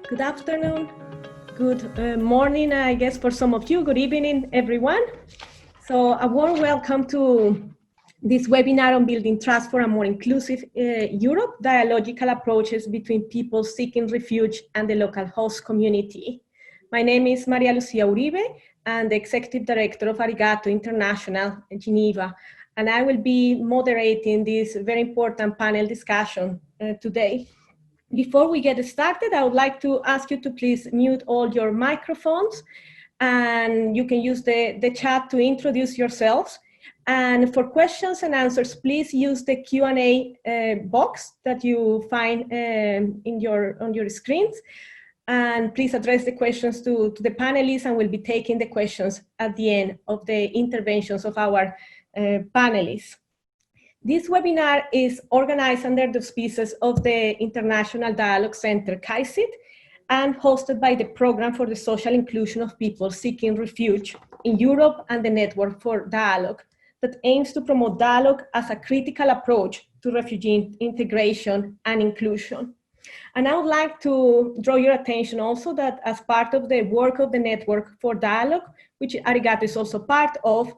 Good afternoon, good morning, I guess, for some of you. Good evening, everyone. So a warm welcome to this webinar on building trust for a more inclusive Europe, dialogical approaches between people seeking refuge and the local host community. My name is Lucia Uribe, and the Executive Director of Arigatou International in Geneva, and I will be moderating this very important panel discussion today. Before we get started, I would like to ask you to please mute all your microphones, and you can use the chat to introduce yourselves. And for questions and answers, please use the Q&A box that you find on your screens. And please address the questions to the panelists, and we'll be taking the questions at the end of the interventions of our panelists. This webinar is organized under the auspices of the International Dialogue Center, CAICIT, and hosted by the Program for the Social Inclusion of People Seeking Refuge in Europe and the Network for Dialogue, that aims to promote dialogue as a critical approach to refugee integration and inclusion. And I would like to draw your attention also that as part of the work of the Network for Dialogue, which Arigatou is also part of,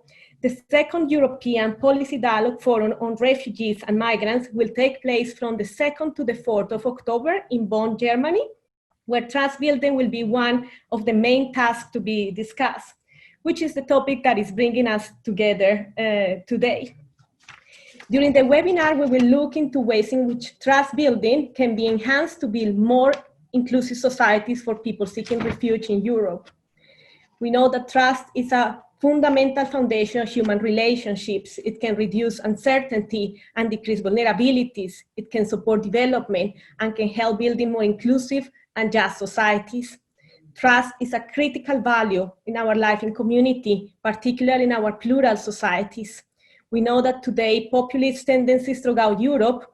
the second European Policy Dialogue Forum on Refugees and Migrants will take place from the 2nd to the 4th of October in Bonn, Germany, where trust building will be one of the main tasks to be discussed, which is the topic that is bringing us together today. During the webinar, we will look into ways in which trust building can be enhanced to build more inclusive societies for people seeking refuge in Europe. We know that trust is a fundamental foundation of human relationships. It can reduce uncertainty and decrease vulnerabilities. It can support development and can help building more inclusive and just societies. Trust is a critical value in our life in community, particularly in our plural societies. We know that today populist tendencies throughout Europe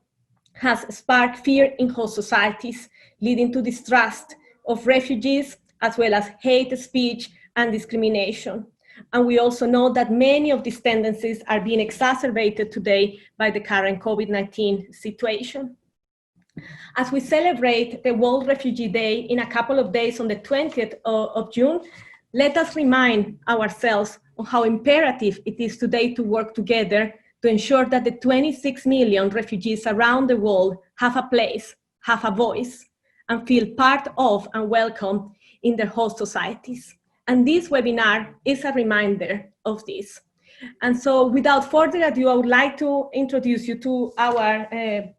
has sparked fear in host societies, leading to distrust of refugees, as well as hate speech and discrimination. And we also know that many of these tendencies are being exacerbated today by the current COVID-19 situation. As we celebrate the World Refugee Day in a couple of days on the 20th of June, let us remind ourselves of how imperative it is today to work together to ensure that the 26 million refugees around the world have a place, have a voice, and feel part of and welcome in their host societies. And this webinar is a reminder of this. And so without further ado, I would like to introduce you to our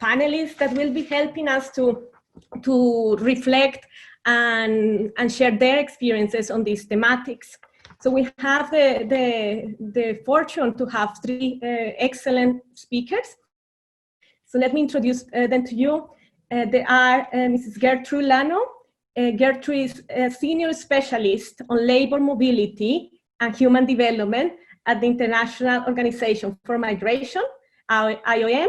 panelists that will be helping us to reflect and share their experiences on these thematics. So we have the fortune to have three excellent speakers. So let me introduce them to you. They are Mrs. Geertrui Lanneau. Geertrui is a senior specialist on labor mobility and human development at the International Organization for Migration, IOM,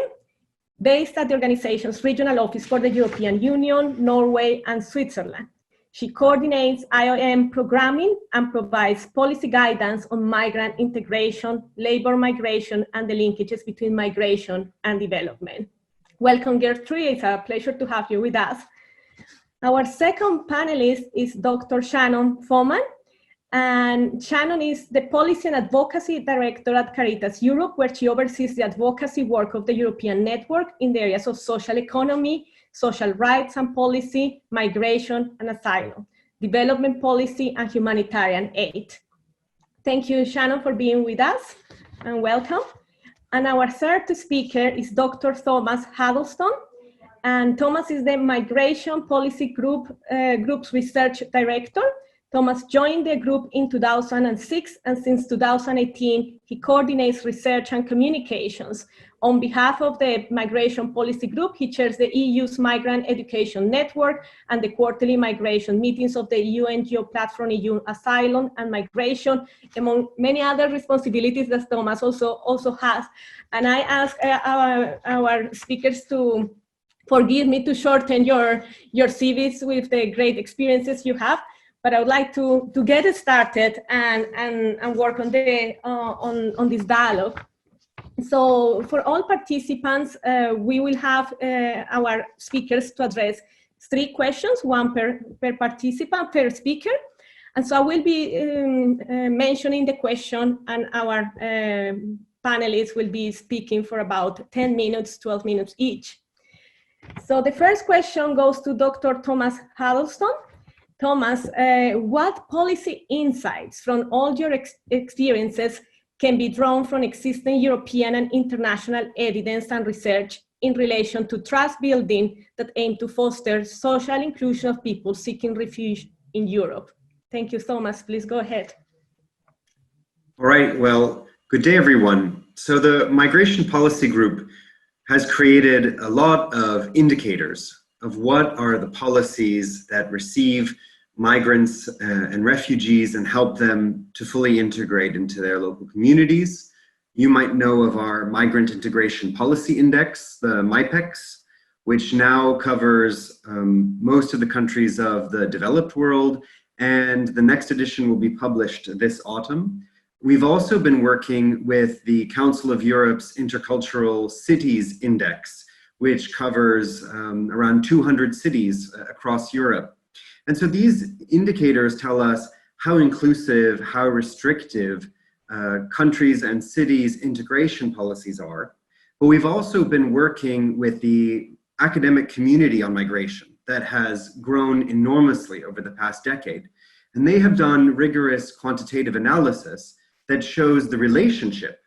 based at the organization's regional office for the European Union, Norway, and Switzerland. She coordinates IOM programming and provides policy guidance on migrant integration, labor migration, and the linkages between migration and development. Welcome, Geertrui. It's a pleasure to have you with us. Our second panelist is Dr. Shannon Pfohman, and Shannon is the Policy and Advocacy Director at Caritas Europe, where she oversees the advocacy work of the European Network in the areas of social economy, social rights and policy, migration and asylum, development policy, and humanitarian aid. Thank you, Shannon, for being with us, and welcome. And our third speaker is Dr. Tomas Huddleston. And Tomas is the Migration Policy Group's Research Director. Tomas joined the group in 2006, and since 2018, he coordinates research and communications. On behalf of the Migration Policy Group, he chairs the EU's Migrant Education Network and the quarterly migration meetings of the UNGO platform EU Asylum and Migration, among many other responsibilities that Tomas also has. And I ask our speakers to forgive me to shorten your CVs with the great experiences you have, but I would like to get started and work on this dialogue. So for all participants, we will have our speakers to address 3 questions, one per participant, per speaker. And so I will be mentioning the question, and our panelists will be speaking for about 10 minutes, 12 minutes each. So the first question goes to Dr. Tomas Huddleston. Tomas, what policy insights from all your experiences can be drawn from existing European and international evidence and research in relation to trust building that aim to foster social inclusion of people seeking refuge in Europe? Thank you, Thomas. Please go ahead. All right. Well, good day, everyone. So the Migration Policy Group has created a lot of indicators of what are the policies that receive migrants and refugees and help them to fully integrate into their local communities. You might know of our Migrant Integration Policy Index, the MIPEX, which now covers most of the countries of the developed world, and the next edition will be published this autumn. We've also been working with the Council of Europe's Intercultural Cities Index, which covers around 200 cities across Europe. And so these indicators tell us how inclusive, how restrictive countries and cities' integration policies are. But we've also been working with the academic community on migration that has grown enormously over the past decade. And they have done rigorous quantitative analysis that shows the relationship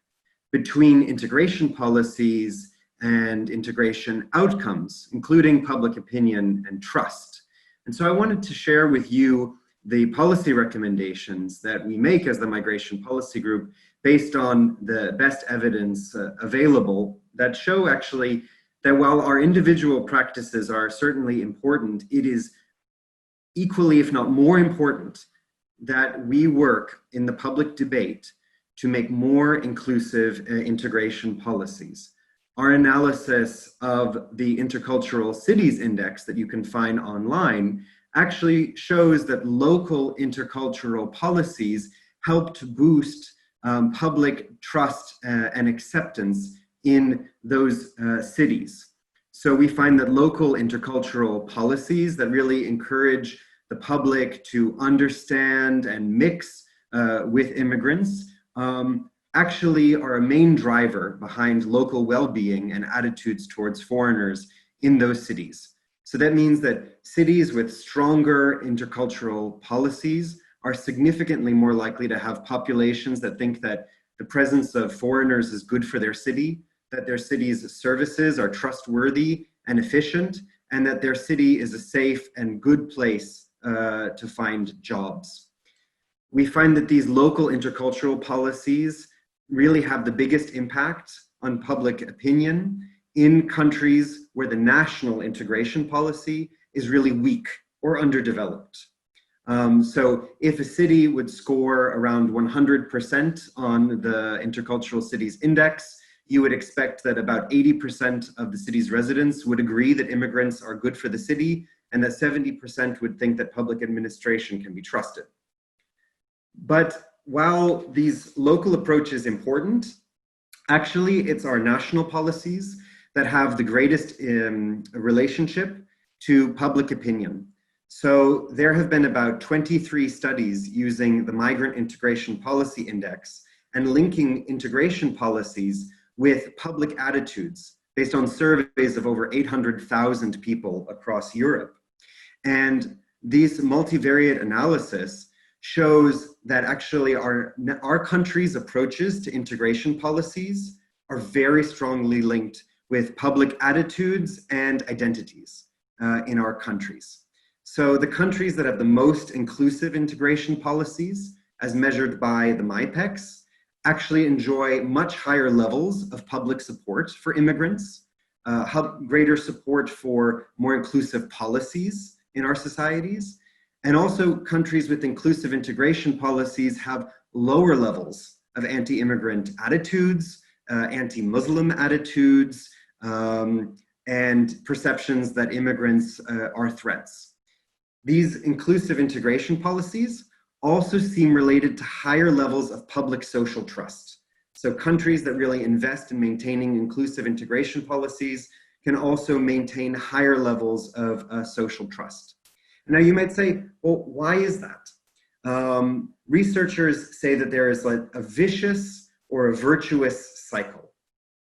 between integration policies and integration outcomes, including public opinion and trust. And so I wanted to share with you the policy recommendations that we make as the Migration Policy Group based on the best evidence available that show actually that while our individual practices are certainly important, it is equally, if not more important, that we work in the public debate to make more inclusive integration policies. Our analysis of the Intercultural Cities Index that you can find online actually shows that local intercultural policies help to boost public trust and acceptance in those cities. So we find that local intercultural policies that really encourage the public to understand and mix with immigrants actually are a main driver behind local well-being and attitudes towards foreigners in those cities. So that means that cities with stronger intercultural policies are significantly more likely to have populations that think that the presence of foreigners is good for their city, that their city's services are trustworthy and efficient, and that their city is a safe and good place to find jobs. We find that these local intercultural policies really have the biggest impact on public opinion in countries where the national integration policy is really weak or underdeveloped. So if a city would score around 100% on the Intercultural Cities Index, you would expect that about 80% of the city's residents would agree that immigrants are good for the city, and that 70% would think that public administration can be trusted. But while these local approach is important, actually it's our national policies that have the greatest relationship to public opinion. So there have been about 23 studies using the Migrant Integration Policy Index and linking integration policies with public attitudes based on surveys of over 800,000 people across Europe. And these multivariate analysis shows that actually our country's approaches to integration policies are very strongly linked with public attitudes and identities in our countries. So the countries that have the most inclusive integration policies, as measured by the MIPEX, actually enjoy much higher levels of public support for immigrants, greater support for more inclusive policies in our societies. And also countries with inclusive integration policies have lower levels of anti-immigrant attitudes, anti-Muslim attitudes, and perceptions that immigrants are threats. These inclusive integration policies also seem related to higher levels of public social trust. So countries that really invest in maintaining inclusive integration policies can also maintain higher levels of social trust. Now you might say, well, why is that? Researchers say that there is like a vicious or a virtuous cycle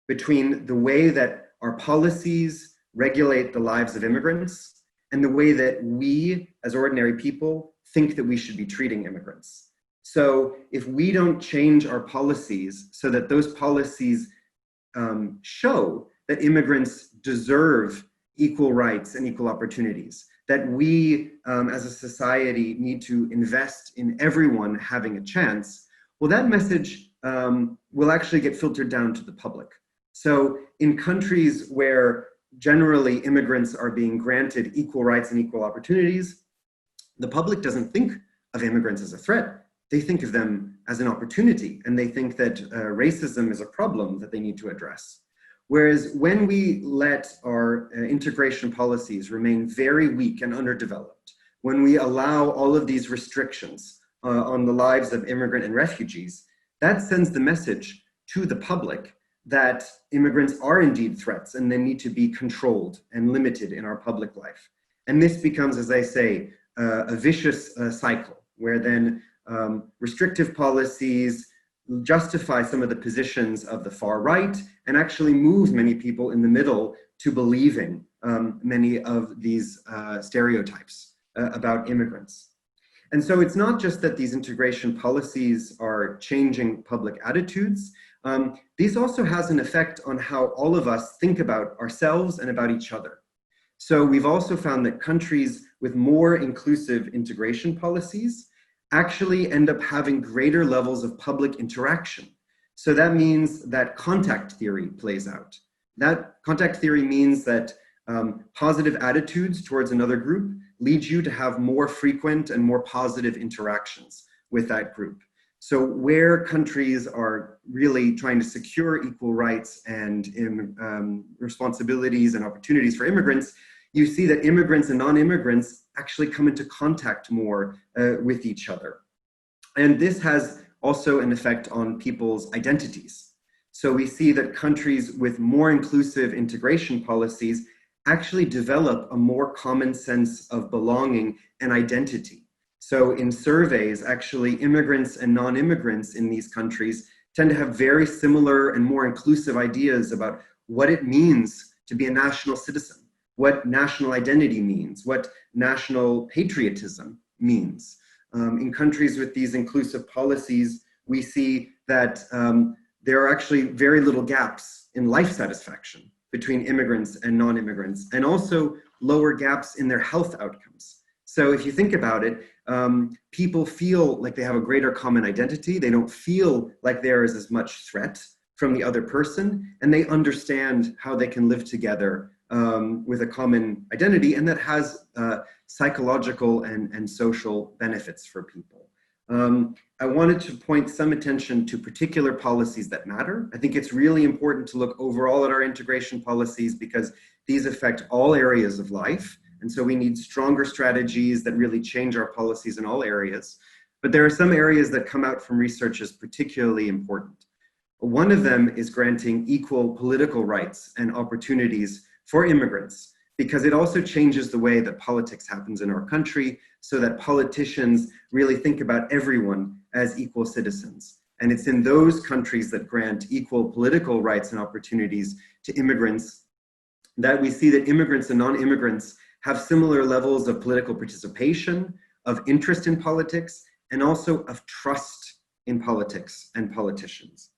between the way that our policies regulate the lives of immigrants and the way that we as ordinary people think that we should be treating immigrants. So if we don't change our policies so that those policies show that immigrants deserve equal rights and equal opportunities, that we as a society need to invest in everyone having a chance, well, that message will actually get filtered down to the public. So in countries where generally immigrants are being granted equal rights and equal opportunities, the public doesn't think of immigrants as a threat. They think of them as an opportunity, and they think that racism is a problem that they need to address. Whereas when we let our integration policies remain very weak and underdeveloped, when we allow all of these restrictions on the lives of immigrant and refugees, that sends the message to the public that immigrants are indeed threats and they need to be controlled and limited in our public life. And this becomes, as I say, a vicious cycle where then restrictive policies justify some of the positions of the far right and actually move many people in the middle to believing many of these stereotypes about immigrants. And so it's not just that these integration policies are changing public attitudes. These also has an effect on how all of us think about ourselves and about each other. So we've also found that countries with more inclusive integration policies actually end up having greater levels of public interaction. So that means that contact theory plays out. That contact theory means that positive attitudes towards another group lead you to have more frequent and more positive interactions with that group. So where countries are really trying to secure equal rights and responsibilities and opportunities for immigrants, you see that immigrants and non-immigrants actually come into contact more with each other. And this has also an effect on people's identities. So we see that countries with more inclusive integration policies actually develop a more common sense of belonging and identity. So in surveys, actually immigrants and non-immigrants in these countries tend to have very similar and more inclusive ideas about what it means to be a national citizen, what national identity means, what national patriotism means. In countries with these inclusive policies, we see that there are actually very little gaps in life satisfaction between immigrants and non-immigrants, and also lower gaps in their health outcomes. So if you think about it, people feel like they have a greater common identity. They don't feel like there is as much threat from the other person, and they understand how they can live together with a common identity, and that has psychological and social benefits for people. I wanted to point some attention to particular policies that matter. I think it's really important to look overall at our integration policies because these affect all areas of life. And so we need stronger strategies that really change our policies in all areas. But there are some areas that come out from research as particularly important. One of them is granting equal political rights and opportunities for immigrants, because it also changes the way that politics happens in our country so that politicians really think about everyone as equal citizens. And it's in those countries that grant equal political rights and opportunities to immigrants that we see that immigrants and non-immigrants have similar levels of political participation, of interest in politics, and also of trust in politics and politicians.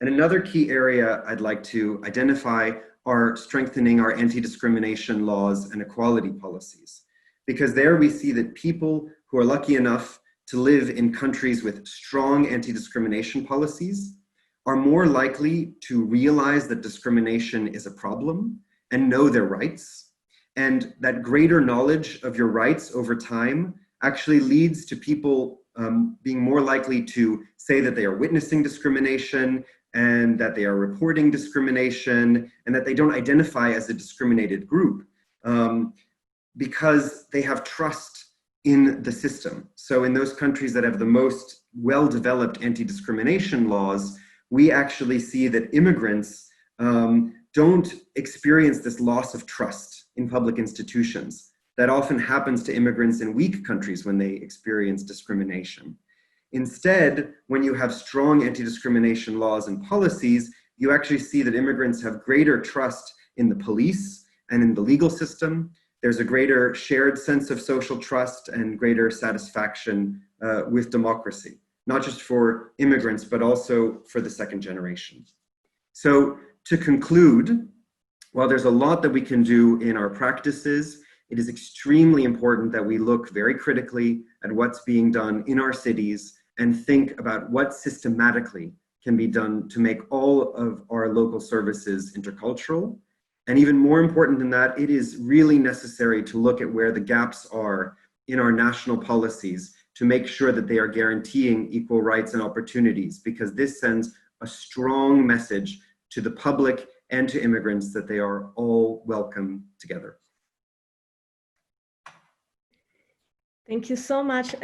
And another key area I'd like to identify are strengthening our anti-discrimination laws and equality policies. Because there we see that people who are lucky enough to live in countries with strong anti-discrimination policies are more likely to realize that discrimination is a problem and know their rights. And that greater knowledge of your rights over time actually leads to people being more likely to say that they are witnessing discrimination and that they are reporting discrimination and that they don't identify as a discriminated group because they have trust in the system. So in those countries that have the most well-developed anti-discrimination laws, we actually see that immigrants don't experience this loss of trust in public institutions that often happens to immigrants in weak countries when they experience discrimination. Instead, when you have strong anti-discrimination laws and policies, you actually see that immigrants have greater trust in the police and in the legal system. There's a greater shared sense of social trust and greater satisfaction with democracy, not just for immigrants, but also for the second generation. So to conclude, while there's a lot that we can do in our practices, it is extremely important that we look very critically at what's being done in our cities and think about what systematically can be done to make all of our local services intercultural. And even more important than that, it is really necessary to look at where the gaps are in our national policies to make sure that they are guaranteeing equal rights and opportunities, because this sends a strong message to the public and to immigrants that they are all welcome together. Thank you so much,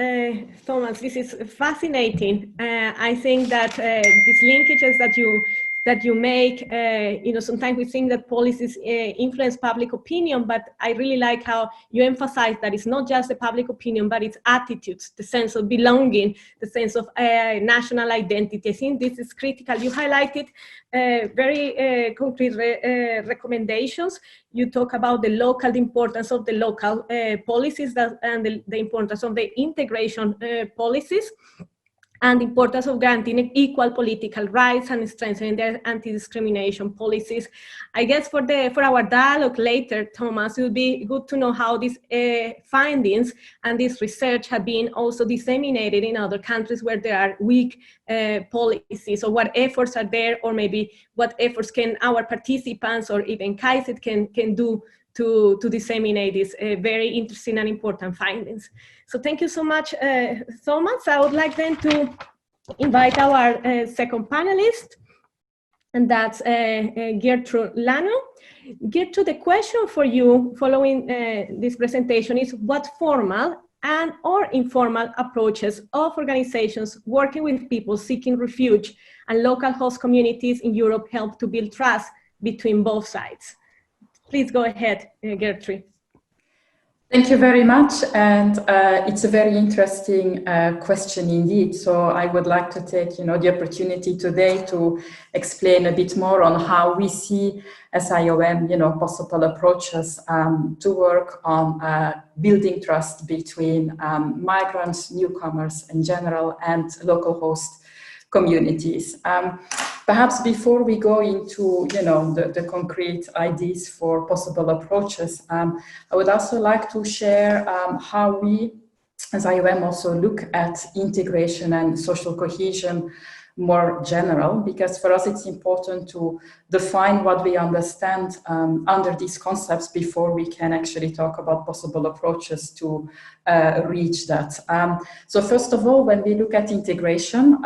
Thomas. This is fascinating. I think that these linkages that you make, sometimes we think that policies influence public opinion, but I really like how you emphasize that it's not just the public opinion, but it's attitudes, the sense of belonging, the sense of national identity. I think this is critical. You highlighted very concrete recommendations. You talk about the importance of the local policies and the importance of the integration policies, and the importance of guaranteeing equal political rights and strengthening their anti-discrimination policies. I guess for our dialogue later, Tomas, it would be good to know how these findings and this research have been also disseminated in other countries where there are weak policies, or what efforts are there, or maybe what efforts can our participants or even CAICET can do to disseminate these very interesting and important findings. So thank you so much, Thomas. I would like then to invite our second panelist, and that's Geertrui Lanneau. Geertrui, the question for you following this presentation is, what formal and or informal approaches of organizations working with people seeking refuge and local host communities in Europe help to build trust between both sides? Please go ahead, Geertrui. Thank you very much, and it's a very interesting question indeed. So I would like to take, the opportunity today to explain a bit more on how we see as IOM, possible approaches to work on building trust between migrants, newcomers in general, and local host communities. Perhaps before we go into, the concrete ideas for possible approaches, I would also like to share how we, as IOM, also look at integration and social cohesion more general, because for us it's important to define what we understand under these concepts before we can actually talk about possible approaches to reach that. So first of all, when we look at integration,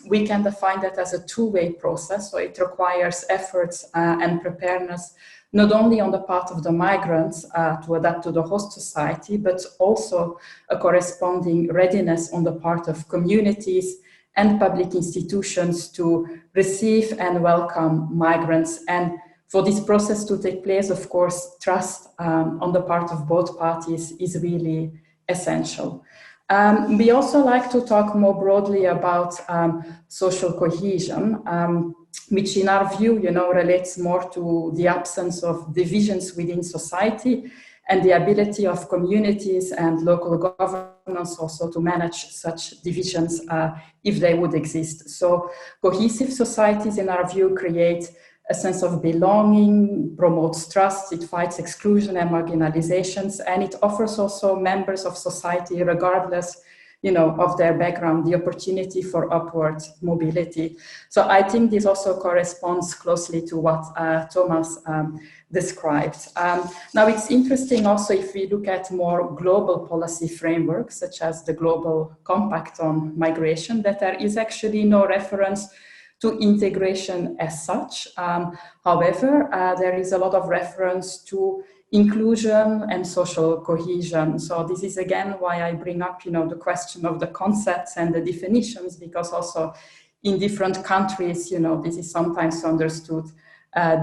we can define that as a two-way process. So it requires efforts and preparedness not only on the part of the migrants to adapt to the host society, but also a corresponding readiness on the part of communities and public institutions to receive and welcome migrants. And for this process to take place, of course, trust on the part of both parties is really essential. We also like to talk more broadly about social cohesion, which in our view, relates more to the absence of divisions within society and the ability of communities and local governments also to manage such divisions if they would exist. So cohesive societies, in our view, create a sense of belonging, promotes trust, it fights exclusion and marginalizations, and it offers also members of society, regardless of their background, the opportunity for upward mobility. So I think this also corresponds closely to what Tomas described. Now it's interesting also if we look at more global policy frameworks, such as the Global Compact on Migration, that there is actually no reference to integration as such. However, there is a lot of reference to inclusion and social cohesion. So this is again why I bring up, the question of the concepts and the definitions, because also in different countries, this is sometimes understood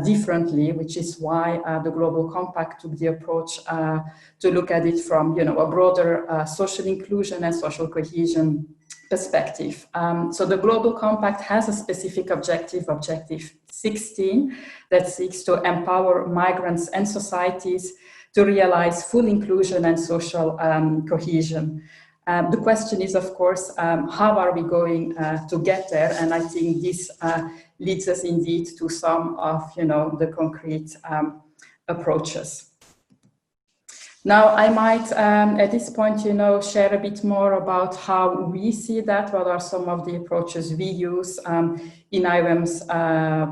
differently, which is why the Global Compact took the approach to look at it from, a broader social inclusion and social cohesion perspective. So the Global Compact has a specific objective, Objective 16, that seeks to empower migrants and societies to realize full inclusion and social cohesion. The question is, of course, how are we going to get there? And I think this leads us indeed to some of, the concrete approaches. Now, I might, at this point, share a bit more about how we see that, what are some of the approaches we use in IOM's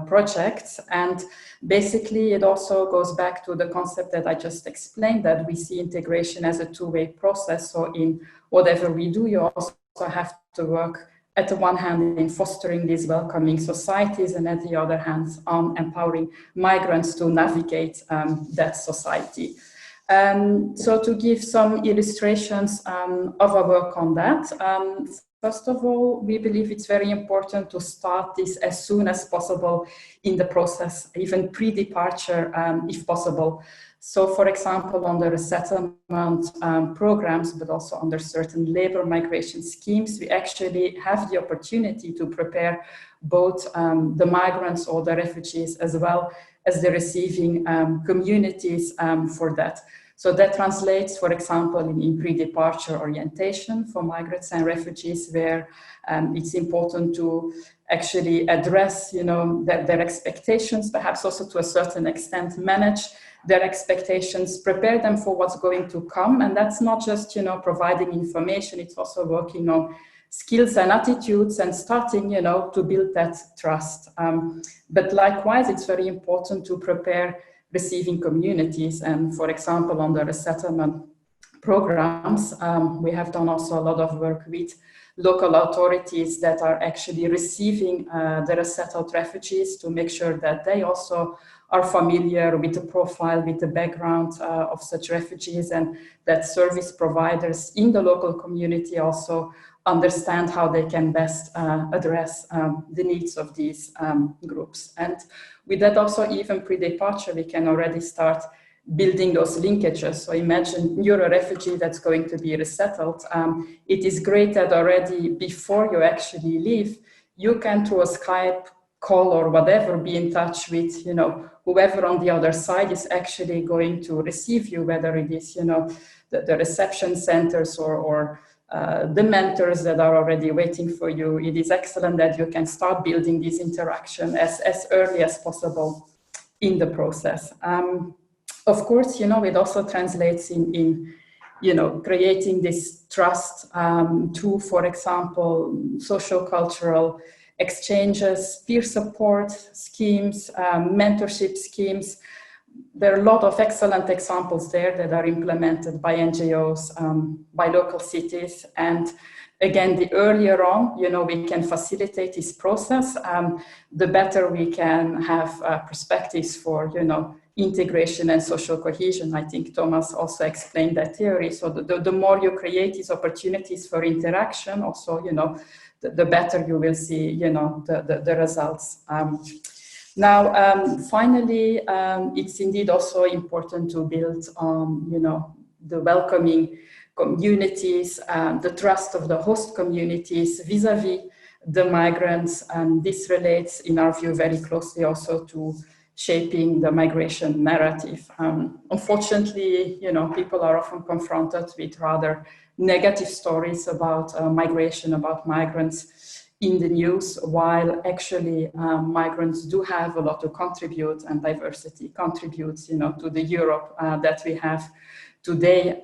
projects. And basically, it also goes back to the concept that I just explained, that we see integration as a two-way process. So in whatever we do, you also have to work at the one hand in fostering these welcoming societies, and at the other hand on empowering migrants to navigate that society. So to give some illustrations of our work on that, first of all, we believe it's very important to start this as soon as possible in the process, even pre-departure if possible. So for example, under resettlement programs, but also under certain labor migration schemes, we actually have the opportunity to prepare both the migrants or the refugees as well as the receiving communities for that. So that translates, for example, in pre-departure orientation for migrants and refugees, where it's important to actually address, their expectations, perhaps also to a certain extent manage their expectations, prepare them for what's going to come. And that's not just, providing information, it's also working on skills and attitudes and starting, to build that trust. But likewise, it's very important to prepare receiving communities. And for example, on the resettlement programs, we have done also a lot of work with local authorities that are actually receiving the resettled refugees to make sure that they also are familiar with the profile, with the background of such refugees, and that service providers in the local community also understand how they can best address the needs of these groups. And with that also, even pre-departure, we can already start building those linkages. So imagine you're a refugee that's going to be resettled. It is great that already before you actually leave, you can, through a Skype call or whatever, be in touch with, whoever on the other side is actually going to receive you, whether it is, the reception centers or the mentors that are already waiting for you. It is excellent that you can start building this interaction as early as possible in the process. Of course, it also translates in creating this trust through, for example, social-cultural exchanges, peer support schemes, mentorship schemes. There are a lot of excellent examples there that are implemented by NGOs, by local cities. And again, the earlier on, we can facilitate this process, the better we can have perspectives for, integration and social cohesion. I think Tomas also explained that theory. So the more you create these opportunities for interaction, also, the better you will see, the results. Now, finally, it's indeed also important to build on, the welcoming communities, the trust of the host communities vis-a-vis the migrants. And this relates, in our view, very closely also to shaping the migration narrative. Unfortunately, people are often confronted with rather negative stories about migration, about migrants in the news, while actually migrants do have a lot to contribute, and diversity contributes, to the Europe that we have today.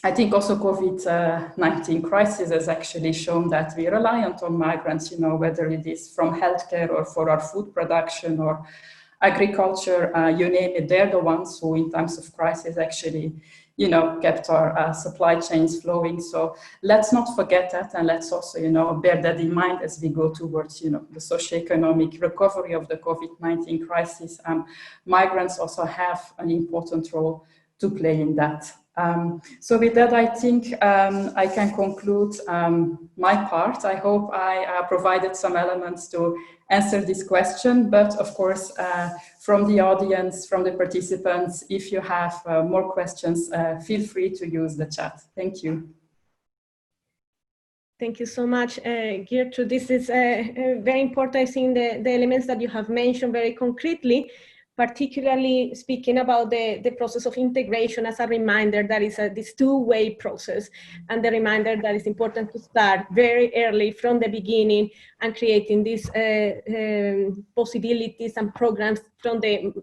I think also COVID-19 crisis has actually shown that we're reliant on migrants, whether it is from healthcare or for our food production or agriculture, you name it, they're the ones who in times of crisis actually, kept our supply chains flowing. So let's not forget that, and let's also, bear that in mind as we go towards, the socioeconomic recovery of the COVID-19 crisis. Migrants also have an important role to play in that. So with that, I think I can conclude my part. I hope I provided some elements to answer this question, but of course, from the audience, from the participants, if you have more questions, feel free to use the chat. Thank you. Thank you so much, Geertrui. This is very important. I think the elements that you have mentioned very concretely, particularly speaking about the process of integration as a reminder that is this two-way process, and the reminder that it's important to start very early from the beginning and creating these possibilities and programs from the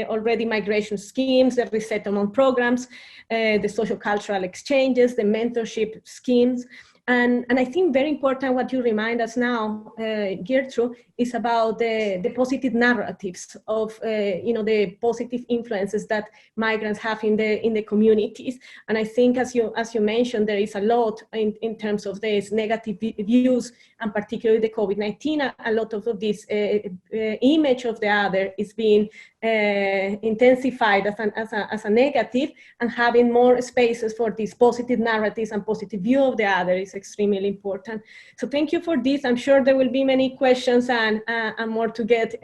already migration schemes, the resettlement programs, the social cultural exchanges, the mentorship schemes. And I think very important what you remind us now, Geertrui, is about the positive narratives of the positive influences that migrants have in the communities. And I think, as you mentioned, there is a lot in terms of these negative views, and particularly the COVID-19. A lot of this image of the other is being intensified as a negative, and having more spaces for these positive narratives and positive view of the other is extremely important. So thank you for this. I'm sure there will be many questions and more to get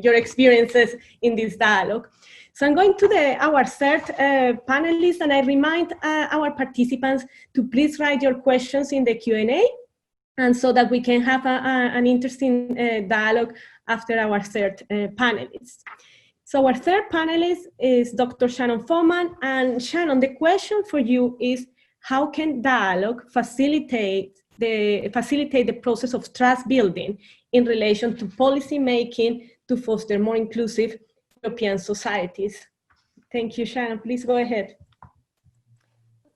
your experiences in this dialogue. So I'm going to our third panelist, and I remind our participants to please write your questions in the Q&A, and so that we can have an interesting dialogue after our third panelist. So our third panelist is Dr. Shannon Pfohman. And Shannon, the question for you is, how can dialogue facilitate the process of trust building in relation to policy making to foster more inclusive European societies? Thank you, Shannon. Please go ahead.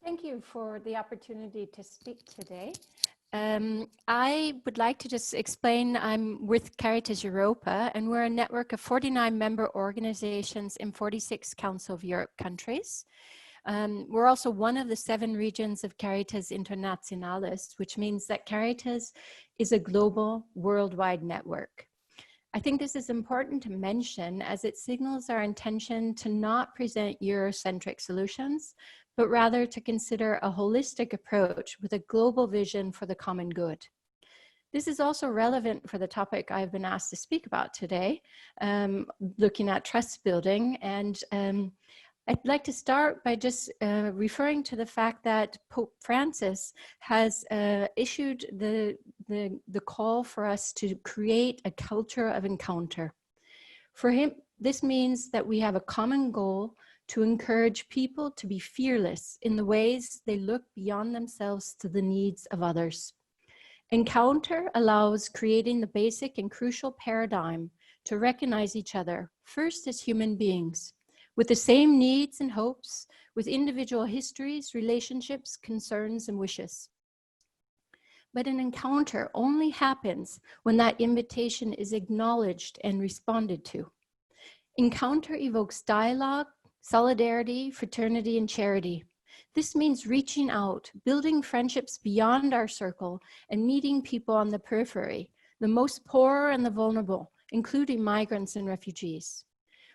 Thank you for the opportunity to speak today. I would like to just explain, I'm with Caritas Europa, and we're a network of 49 member organizations in 46 Council of Europe countries. We're also one of the 7 regions of Caritas International, which means that Caritas is a global, worldwide network. I think this is important to mention, as it signals our intention to not present Eurocentric solutions, but rather to consider a holistic approach with a global vision for the common good. This is also relevant for the topic I've been asked to speak about today, looking at trust building. And I'd like to start by just referring to the fact that Pope Francis has issued the call for us to create a culture of encounter. For him, this means that we have a common goal to encourage people to be fearless in the ways they look beyond themselves to the needs of others. Encounter allows creating the basic and crucial paradigm to recognize each other, first as human beings, with the same needs and hopes, with individual histories, relationships, concerns, and wishes. But an encounter only happens when that invitation is acknowledged and responded to. Encounter evokes dialogue, solidarity, fraternity, and charity. This means reaching out, building friendships beyond our circle, and meeting people on the periphery, the most poor and the vulnerable, including migrants and refugees.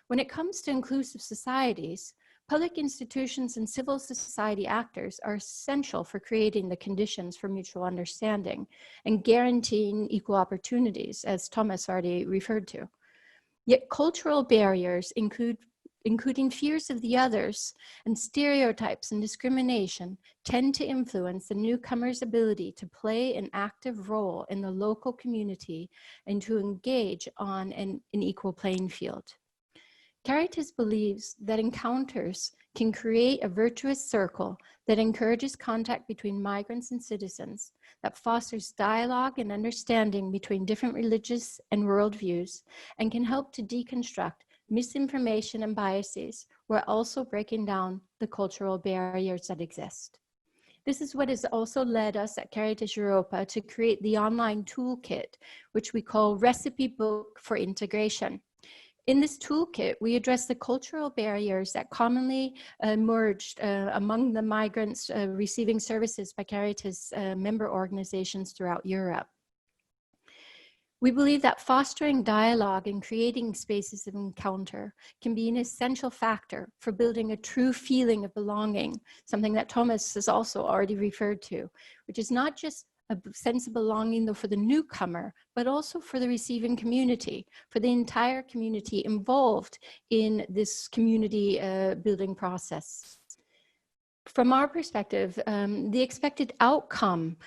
When it comes to inclusive societies, public institutions and civil society actors are essential for creating the conditions for mutual understanding and guaranteeing equal opportunities, as Tomas already referred to. Yet cultural barriers, including fears of the others and stereotypes and discrimination, tend to influence the newcomer's ability to play an active role in the local community and to engage on an equal playing field. Caritas believes that encounters can create a virtuous circle that encourages contact between migrants and citizens, that fosters dialogue and understanding between different religious and worldviews, and can help to deconstruct misinformation and biases, while also breaking down the cultural barriers that exist. This is what has also led us at Caritas Europa to create the online toolkit, which we call Recipe Book for Integration. In this toolkit, we address the cultural barriers that commonly emerged among the migrants receiving services by Caritas member organizations throughout Europe. We believe that fostering dialogue and creating spaces of encounter can be an essential factor for building a true feeling of belonging, something that Tomas has also already referred to, which is not just a sense of belonging though for the newcomer, but also for the receiving community, for the entire community involved in this community building process. From our perspective, the expected outcome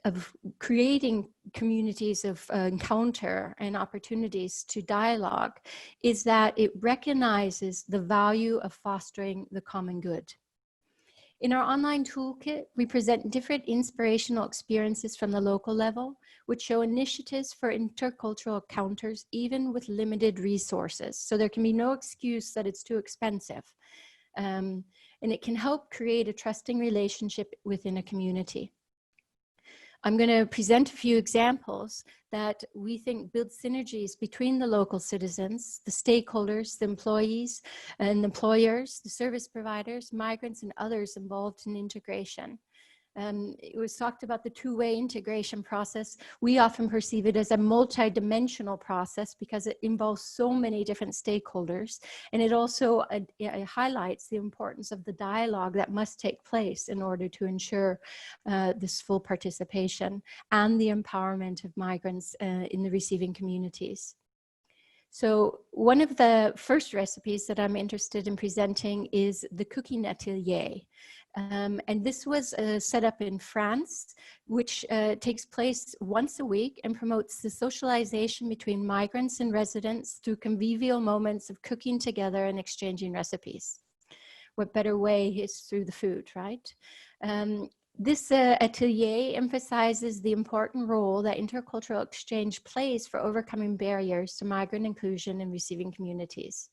of creating communities of encounter and opportunities to dialogue is that it recognizes the value of fostering the common good. In our online toolkit, we present different inspirational experiences from the local level, which show initiatives for intercultural encounters, even with limited resources. So there can be no excuse that it's too expensive. And it can help create a trusting relationship within a community. I'm going to present a few examples that we think build synergies between the local citizens, the stakeholders, the employees and employers, the service providers, migrants, and others involved in integration. It was talked about the two-way integration process. We often perceive it as a multi-dimensional process because it involves so many different stakeholders. And it also it highlights the importance of the dialogue that must take place in order to ensure this full participation and the empowerment of migrants in the receiving communities. So one of the first recipes that I'm interested in presenting is the cooking atelier. And this was set up in France, which takes place once a week and promotes the socialization between migrants and residents through convivial moments of cooking together and exchanging recipes. What better way is through the food, right? This atelier emphasizes the important role that intercultural exchange plays for overcoming barriers to migrant inclusion in receiving communities.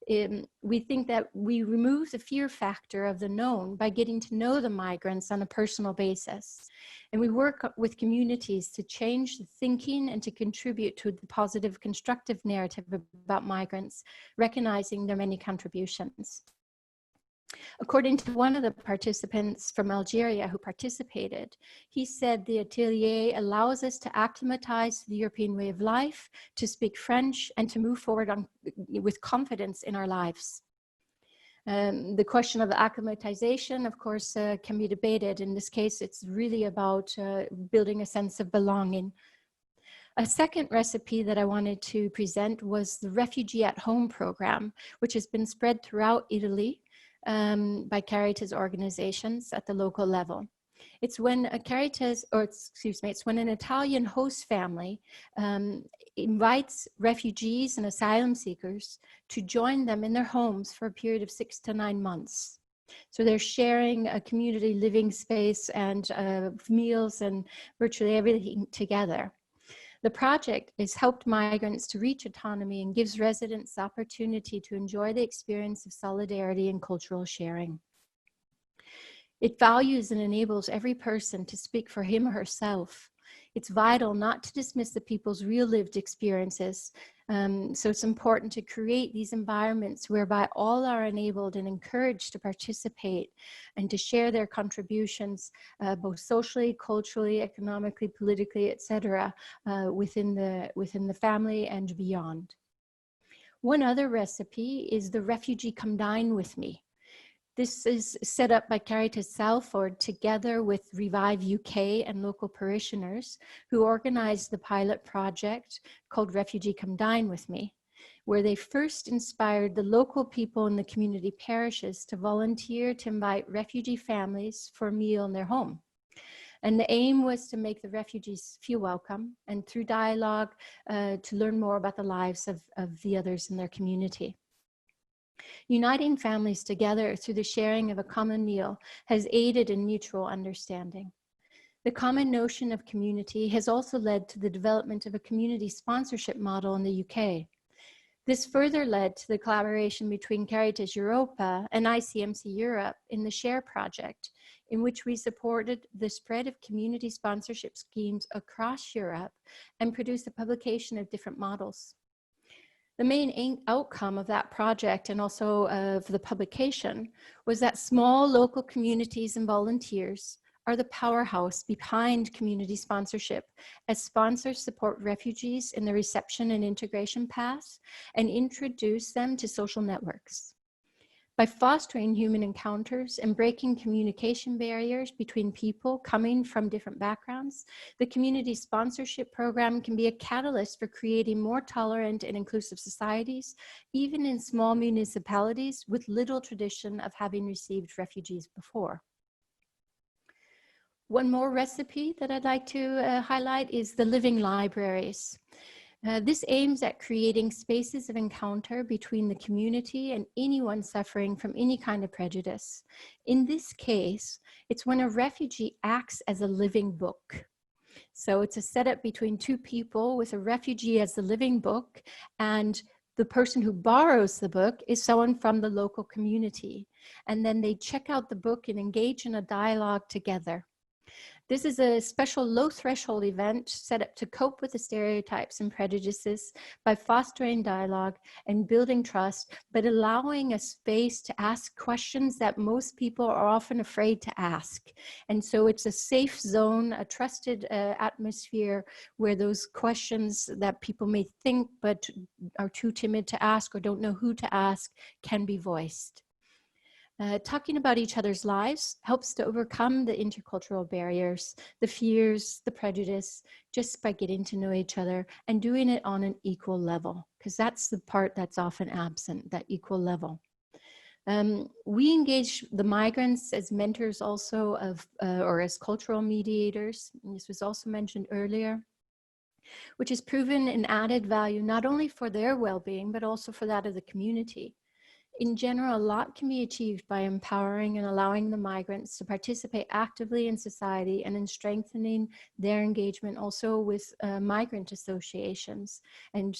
We think that we remove the fear factor of the known by getting to know the migrants on a personal basis. And we work with communities to change the thinking and to contribute to the positive, constructive narrative about migrants, recognizing their many contributions. According to one of the participants from Algeria who participated, he said the atelier allows us to acclimatize to the European way of life, to speak French, and to move forward with confidence in our lives. The question of acclimatization, of course, can be debated. In this case, it's really about building a sense of belonging. A second recipe that I wanted to present was the Refugee at Home program, which has been spread throughout Italy by Caritas organizations at the local level. It's when a Caritas, or excuse me, it's when an Italian host family invites refugees and asylum seekers to join them in their homes for a period of 6 to 9 months. So they're sharing a community living space and meals and virtually everything together. The project has helped migrants to reach autonomy and gives residents the opportunity to enjoy the experience of solidarity and cultural sharing. It values and enables every person to speak for him or herself. It's vital not to dismiss the people's real lived experiences. So it's important to create these environments whereby all are enabled and encouraged to participate and to share their contributions, both socially, culturally, economically, politically, etc., within the family and beyond. One other recipe is the Refugee Come Dine With Me. This is set up by Caritas Salford together with Revive UK and local parishioners who organized the pilot project called Refugee Come Dine With Me, where they first inspired the local people in the community parishes to volunteer to invite refugee families for a meal in their home. And the aim was to make the refugees feel welcome and through dialogue to learn more about the lives of the others in their community. Uniting families together through the sharing of a common meal has aided in mutual understanding. The common notion of community has also led to the development of a community sponsorship model in the UK. This further led to the collaboration between Caritas Europa and ICMC Europe in the SHARE project, in which we supported the spread of community sponsorship schemes across Europe and produced a publication of different models. The main outcome of that project and also of the publication was that small local communities and volunteers are the powerhouse behind community sponsorship, as sponsors support refugees in the reception and integration paths and introduce them to social networks. By fostering human encounters and breaking communication barriers between people coming from different backgrounds, the community sponsorship program can be a catalyst for creating more tolerant and inclusive societies, even in small municipalities with little tradition of having received refugees before. One more recipe that I'd like to highlight is the living libraries. This aims at creating spaces of encounter between the community and anyone suffering from any kind of prejudice. In this case, it's when a refugee acts as a living book. So it's a setup between two people with a refugee as the living book, and the person who borrows the book is someone from the local community. And then they check out the book and engage in a dialogue together. This is a special low threshold event set up to cope with the stereotypes and prejudices by fostering dialogue and building trust, but allowing a space to ask questions that most people are often afraid to ask. And so it's a safe zone, a trusted atmosphere where those questions that people may think but are too timid to ask or don't know who to ask can be voiced. Talking about each other's lives helps to overcome the intercultural barriers, the fears, the prejudice, just by getting to know each other and doing it on an equal level, because that's the part that's often absent, that equal level. We engage the migrants as mentors also of, or as cultural mediators. And this was also mentioned earlier, which has proven an added value, not only for their well-being, but also for that of the community. In general, a lot can be achieved by empowering and allowing the migrants to participate actively in society and in strengthening their engagement also with migrant associations and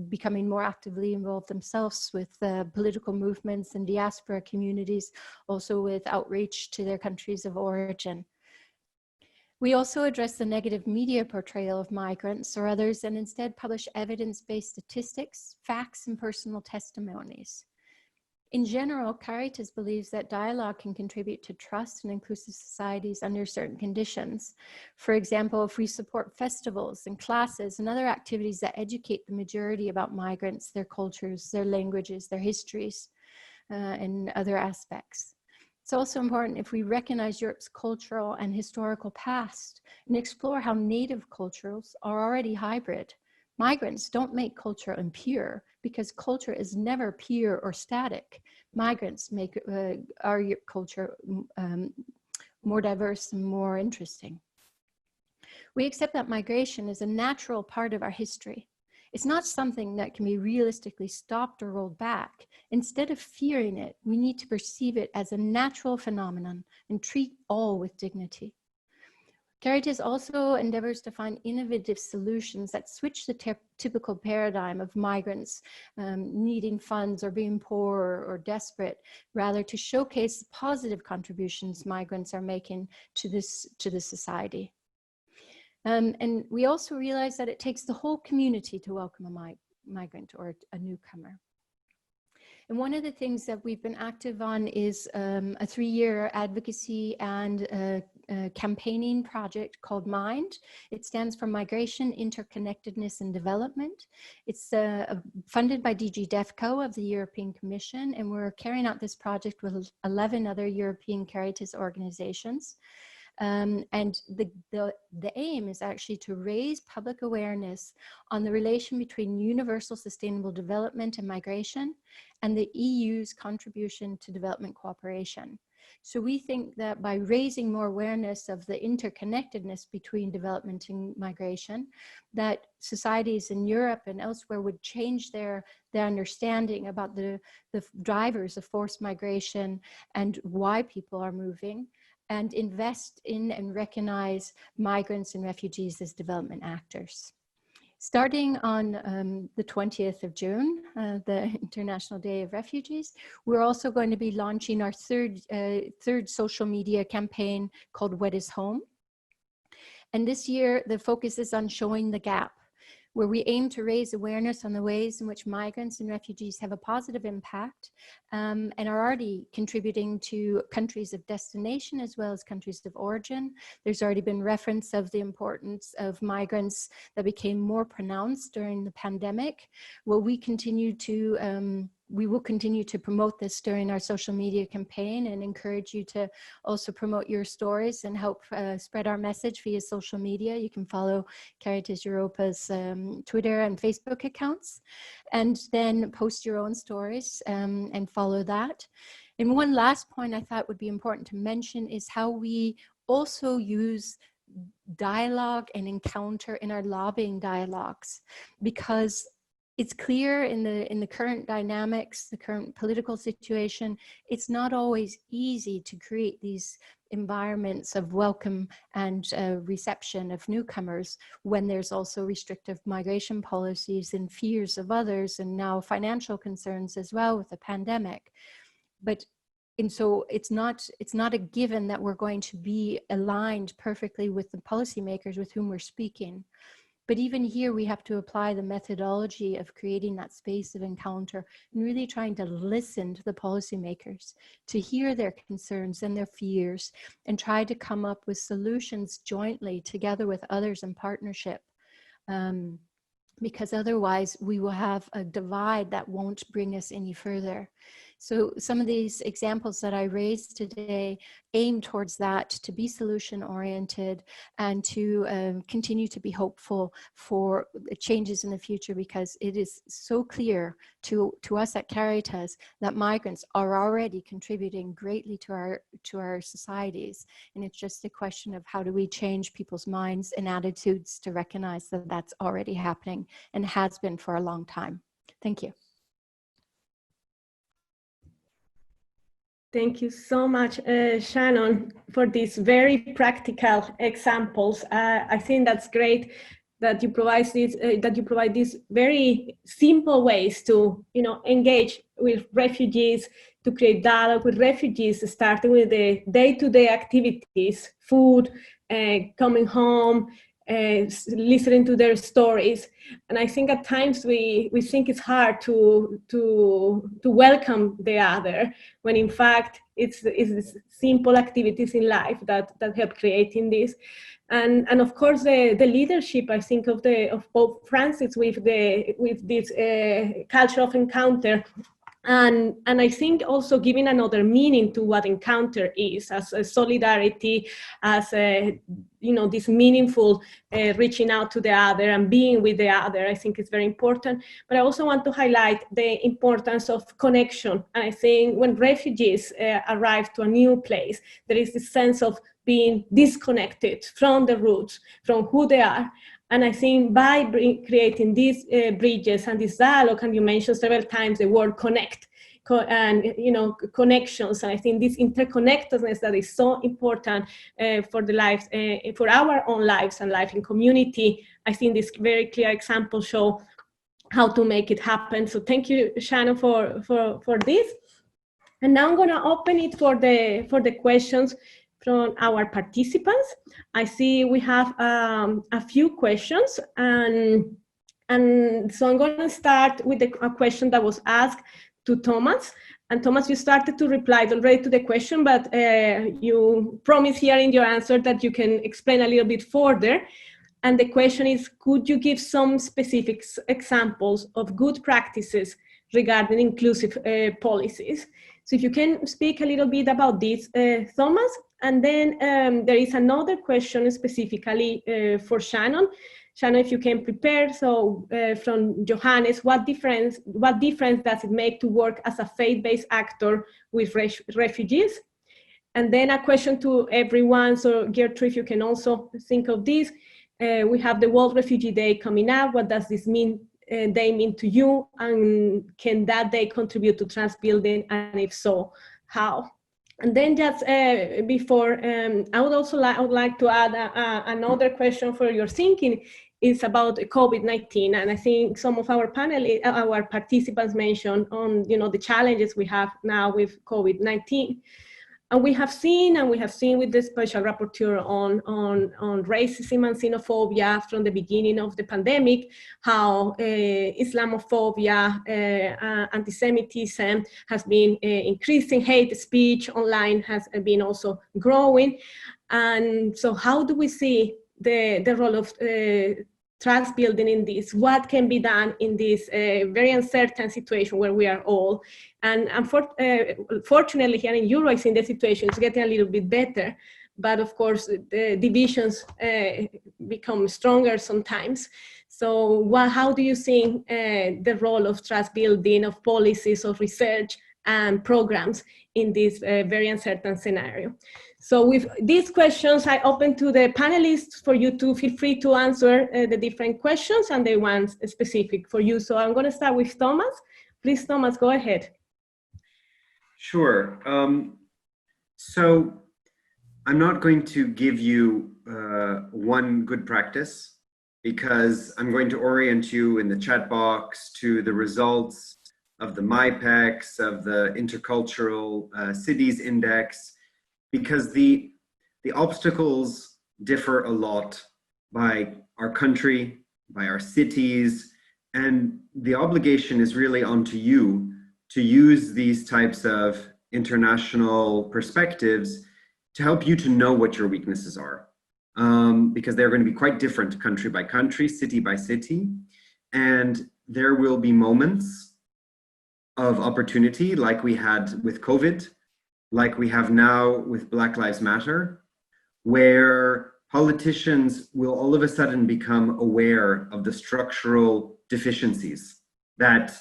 becoming more actively involved themselves with political movements and diaspora communities, also with outreach to their countries of origin. We also address the negative media portrayal of migrants or others and instead publish evidence-based statistics, facts, and personal testimonies. In general, Caritas believes that dialogue can contribute to trust and inclusive societies under certain conditions. For example, if we support festivals and classes and other activities that educate the majority about migrants, their cultures, their languages, their histories, and other aspects. It's also important if we recognize Europe's cultural and historical past and explore how native cultures are already hybrid. Migrants don't make culture impure because culture is never pure or static. Migrants make our culture more diverse and more interesting. We accept that migration is a natural part of our history. It's not something that can be realistically stopped or rolled back. Instead of fearing it, we need to perceive it as a natural phenomenon and treat all with dignity. Caritas also endeavors to find innovative solutions that switch the typical paradigm of migrants needing funds or being poor or desperate, rather to showcase the positive contributions migrants are making to this society. And we also realize that it takes the whole community to welcome a migrant or a newcomer. And one of the things that we've been active on is a 3-year advocacy and campaigning project called MIND. It stands for Migration, Interconnectedness and Development. It's funded by DG DEFCO of the European Commission, and we're carrying out this project with 11 other European Caritas organizations. And the aim is actually to raise public awareness on the relation between universal sustainable development and migration and the EU's contribution to development cooperation. So we think that by raising more awareness of the interconnectedness between development and migration, that societies in Europe and elsewhere would change their understanding about the drivers of forced migration and why people are moving, and invest in and recognize migrants and refugees as development actors. Starting on the 20th of June, the International Day of Refugees, we're also going to be launching our third social media campaign called What is Home? And this year, the focus is on showing the gap. where we aim to raise awareness on the ways in which migrants and refugees have a positive impact and are already contributing to countries of destination as well as countries of origin. There's already been reference of the importance of migrants that became more pronounced during the pandemic. Well, we will continue to promote this during our social media campaign and encourage you to also promote your stories and help spread our message via social media. You can follow Caritas Europa's Twitter and Facebook accounts, and then post your own stories and follow that. And one last point I thought would be important to mention is how we also use dialogue and encounter in our lobbying dialogues, because it's clear in the current dynamics, the current political situation, it's not always easy to create these environments of welcome and reception of newcomers when there's also restrictive migration policies and fears of others, and now financial concerns as well with the pandemic. And so it's not a given that we're going to be aligned perfectly with the policymakers with whom we're speaking. But even here, we have to apply the methodology of creating that space of encounter and really trying to listen to the policymakers, to hear their concerns and their fears, and try to come up with solutions jointly together with others in partnership. Because otherwise we will have a divide that won't bring us any further. So some of these examples that I raised today aim towards that, to be solution oriented and to continue to be hopeful for changes in the future, because it is so clear to us at Caritas that migrants are already contributing greatly to our societies. And it's just a question of how do we change people's minds and attitudes to recognize that that's already happening and has been for a long time. Thank you. Thank you so much, Shannon, for these very practical examples. I think that's great that you provide these very simple ways to, engage with refugees, to create dialogue with refugees, starting with the day-to-day activities, food, coming home, listening to their stories. And I think at times we think it's hard to welcome the other, when in fact it's simple activities in life that help creating this. And of course the leadership, I think, of Pope Francis with this culture of encounter. And I think also giving another meaning to what encounter is, as a solidarity, as this meaningful reaching out to the other and being with the other, I think is very important. But I also want to highlight the importance of connection. And I think when refugees arrive to a new place, there is this sense of being disconnected from the roots, from who they are. And I think by creating these bridges and this dialogue, and you mentioned several times the word connect, and connections, and I think this interconnectedness that is so important for the lives, for our own lives and life in community. I think this very clear example show how to make it happen. So thank you, Shannon, for this. And now I'm going to open it for the questions from our participants. I see we have a few questions, and so I'm going to start with a question that was asked to Tomas. And Tomas, you started to reply already to the question, but you promised here in your answer that you can explain a little bit further. And the question is, could you give some specific examples of good practices regarding inclusive policies? So if you can speak a little bit about this, Tomas. And then there is another question specifically for Shannon. Shannon, if you can prepare. So from Johannes, what difference does it make to work as a faith-based actor with refugees? And then a question to everyone. So Geertrui, if you can also think of this. We have the World Refugee Day coming up. What does this mean? Day mean to you? And can that day contribute to trust building? And if so, how? And then just before, I would like to add another question for your thinking. Is about COVID-19, and I think some of our participants mentioned on the challenges we have now with COVID-19. And we have seen with the special rapporteur on racism and xenophobia from the beginning of the pandemic, how Islamophobia, anti-Semitism has been increasing, hate speech online has been also growing. And so how do we see the role of trust building in this? What can be done in this very uncertain situation where we are all? And fortunately here in Europe, the situation is getting a little bit better, but of course the divisions become stronger sometimes. So how do you see the role of trust building, of policies, of research and programs in this very uncertain scenario? So with these questions, I open to the panelists for you to feel free to answer the different questions and the ones specific for you. So I'm going to start with Tomas. Please, Tomas, go ahead. Sure. So I'm not going to give you one good practice, because I'm going to orient you in the chat box to the results of the MyPEX, of the Intercultural Cities Index, because the obstacles differ a lot by our country, by our cities, and the obligation is really onto you to use these types of international perspectives to help you to know what your weaknesses are, because they're going to be quite different country by country, city by city, and there will be moments of opportunity like we had with COVID, like we have now with Black Lives Matter, where politicians will all of a sudden become aware of the structural deficiencies that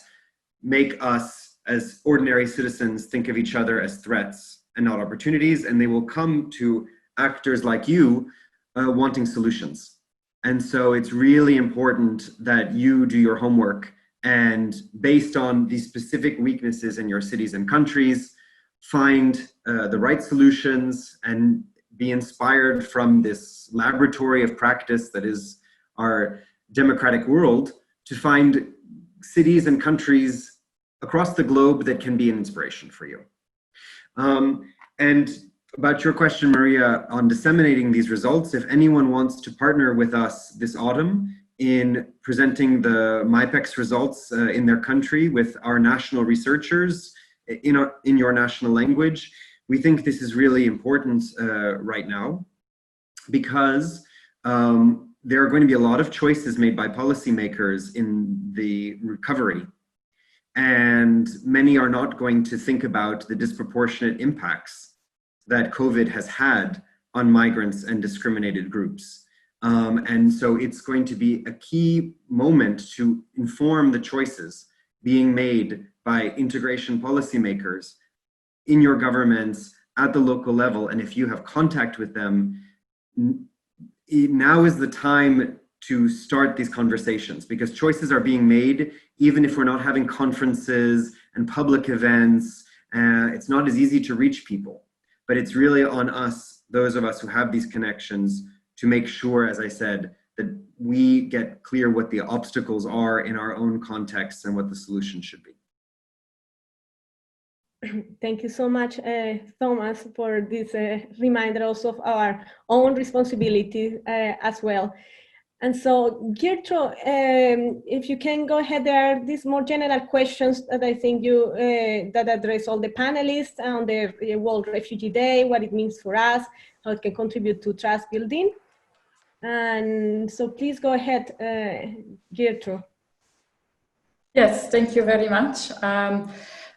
make us as ordinary citizens think of each other as threats and not opportunities, and they will come to actors like you wanting solutions. And so it's really important that you do your homework, and based on these specific weaknesses in your cities and countries, find the right solutions and be inspired from this laboratory of practice that is our democratic world, to find cities and countries across the globe that can be an inspiration for you. And about your question, Maria, on disseminating these results, if anyone wants to partner with us this autumn in presenting the MyPEX results in their country with our national researchers in your national language, we think this is really important right now, because there are going to be a lot of choices made by policymakers in the recovery, and many are not going to think about the disproportionate impacts that COVID has had on migrants and discriminated groups. And so it's going to be a key moment to inform the choices being made by integration policymakers in your governments at the local level. And if you have contact with them, now is the time to start these conversations, because choices are being made even if we're not having conferences and public events. It's not as easy to reach people, but it's really on us, those of us who have these connections, to make sure, as I said, that we get clear what the obstacles are in our own contexts and what the solution should be. Thank you so much, Thomas, for this reminder also of our own responsibility as well. And so, Geertrui, if you can go ahead, there are these more general questions that I think you that address all the panelists on the World Refugee Day, what it means for us, how it can contribute to trust building. And so please go ahead, Geertrui. Yes, thank you very much.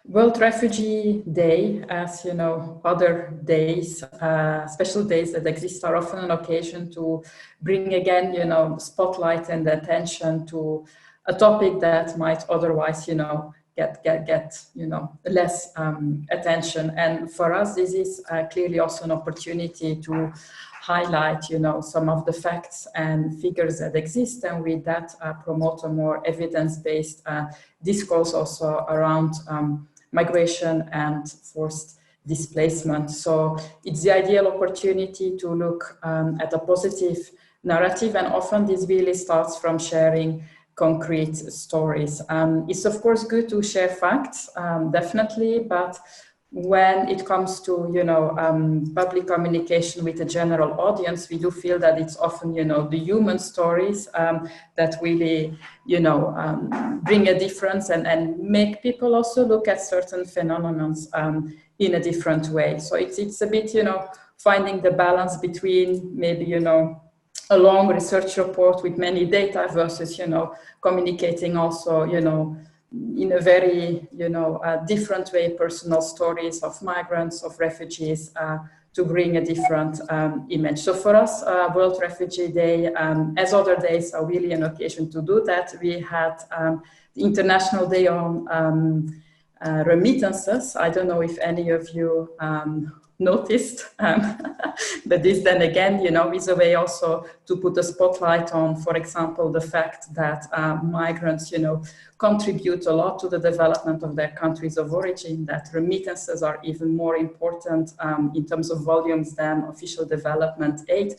World Refugee Day, as you know, other days, special days that exist, are often an occasion to bring again, spotlight and attention to a topic that might otherwise, get less attention. And for us, this is clearly also an opportunity to highlight, some of the facts and figures that exist, and with that promote a more evidence-based discourse also around migration and forced displacement. So it's the ideal opportunity to look at a positive narrative, and often this really starts from sharing concrete stories. It's of course good to share facts, definitely, but when it comes to, public communication with the general audience, we do feel that it's often, the human stories that really, bring a difference and make people also look at certain phenomena in a different way. So it's a bit, finding the balance between maybe, a long research report with many data versus, communicating also, in a very, different way, personal stories of migrants, of refugees, to bring a different image. So for us, World Refugee Day, as other days, are really an occasion to do that. We had the International Day on remittances. I don't know if any of you noticed, but this then again, is a way also to put a spotlight on, for example, the fact that migrants, contribute a lot to the development of their countries of origin, that remittances are even more important in terms of volumes than official development aid.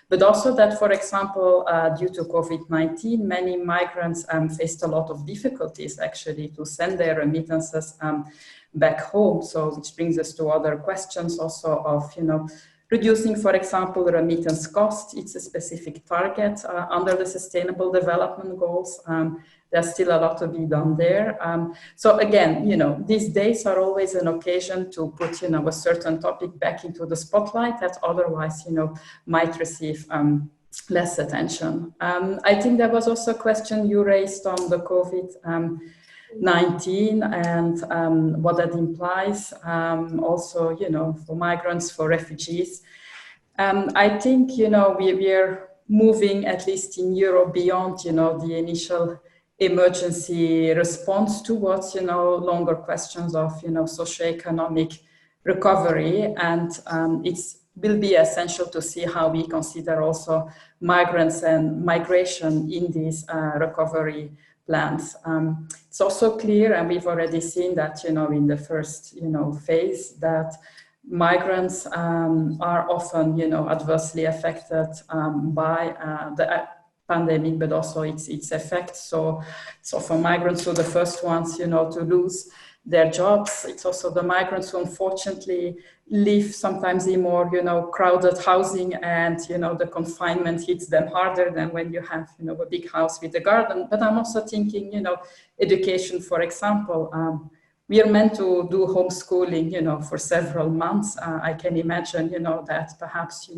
But also that, for example, due to COVID-19, many migrants faced a lot of difficulties actually to send their remittances back home. So which brings us to other questions also of, reducing, for example, remittance cost. It's a specific target under the Sustainable Development Goals. There's still a lot to be done there. So again, these days are always an occasion to put, a certain topic back into the spotlight that otherwise, might receive less attention. I think there was also a question you raised on the COVID-19 and what that implies, also, for migrants, for refugees. I think, we are moving, at least in Europe, beyond, the initial emergency response towards, longer questions of, socioeconomic recovery. And it will be essential to see how we consider also migrants and migration in these recovery plans. It's also clear, and we've already seen that, in the first, phase, that migrants are often, adversely affected by the pandemic, but also its effects. So for migrants who are the first ones, to lose their jobs. It's also the migrants who unfortunately live sometimes in more, crowded housing, and, the confinement hits them harder than when you have, a big house with a garden. But I'm also thinking, education, for example. We are meant to do homeschooling, for several months. I can imagine, that perhaps,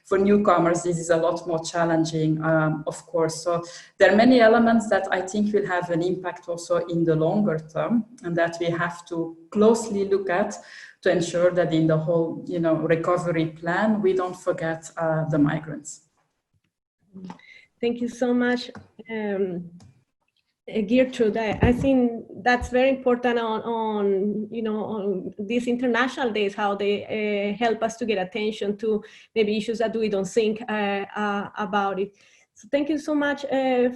for newcomers, this is a lot more challenging, of course. So there are many elements that I think will have an impact also in the longer term, and that we have to closely look at to ensure that in the whole, recovery plan, we don't forget the migrants. Thank you so much. Geertrui, I think that's very important on these international days, how they help us to get attention to maybe issues that we don't think about it. So thank you so much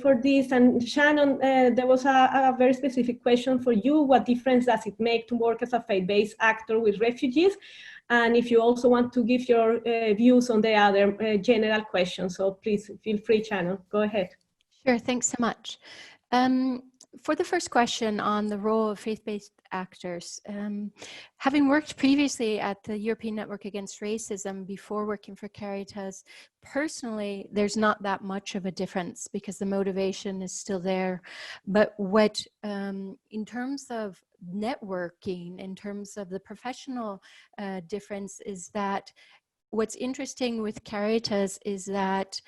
for this. And Shannon, there was a very specific question for you. What difference does it make to work as a faith-based actor with refugees? And if you also want to give your views on the other general questions, so please feel free, Shannon, go ahead. Sure, thanks so much. For the first question on the role of faith-based actors, having worked previously at the European Network Against Racism before working for Caritas, personally, there's not that much of a difference because the motivation is still there. But what, in terms of networking, in terms of the professional difference, is that what's interesting with Caritas is that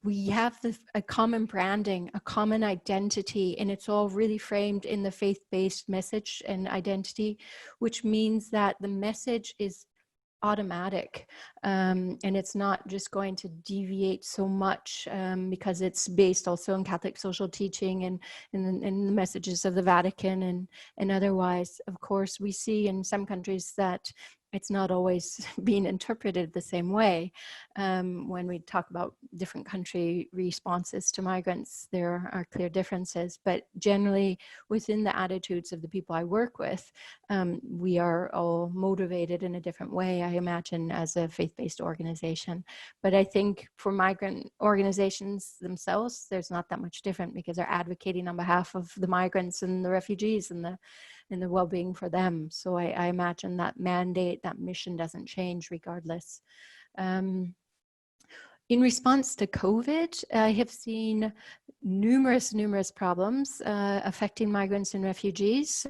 we have a common branding, a common identity, and it's all really framed in the faith-based message and identity, which means that the message is automatic, and it's not just going to deviate so much because it's based also on Catholic social teaching and the messages of the Vatican and otherwise. Of course, we see in some countries that it's not always being interpreted the same way. When we talk about different country responses to migrants, there are clear differences, but generally within the attitudes of the people I work with, we are all motivated in a different way, I imagine, as a faith-based organization. But I think for migrant organizations themselves, there's not that much different because they're advocating on behalf of the migrants and the refugees and and the well-being for them. So I imagine that mandate, that mission doesn't change regardless. In response to COVID, I have seen numerous problems affecting migrants and refugees,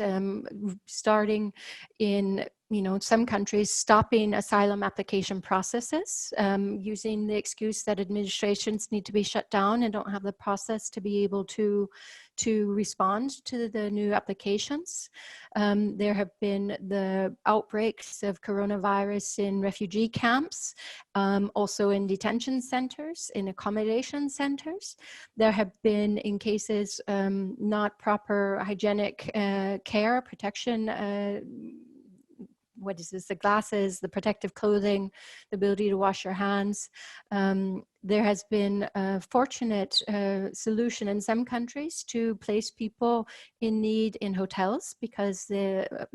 starting in some countries stopping asylum application processes, using the excuse that administrations need to be shut down and don't have the process to be able to respond to the new applications. There have been the outbreaks of coronavirus in refugee camps, also in detention centers, in accommodation centers. There have been, in cases, not proper hygienic care, protection, what is this, the glasses, the protective clothing, the ability to wash your hands. There has been a fortunate solution in some countries to place people in need in hotels because the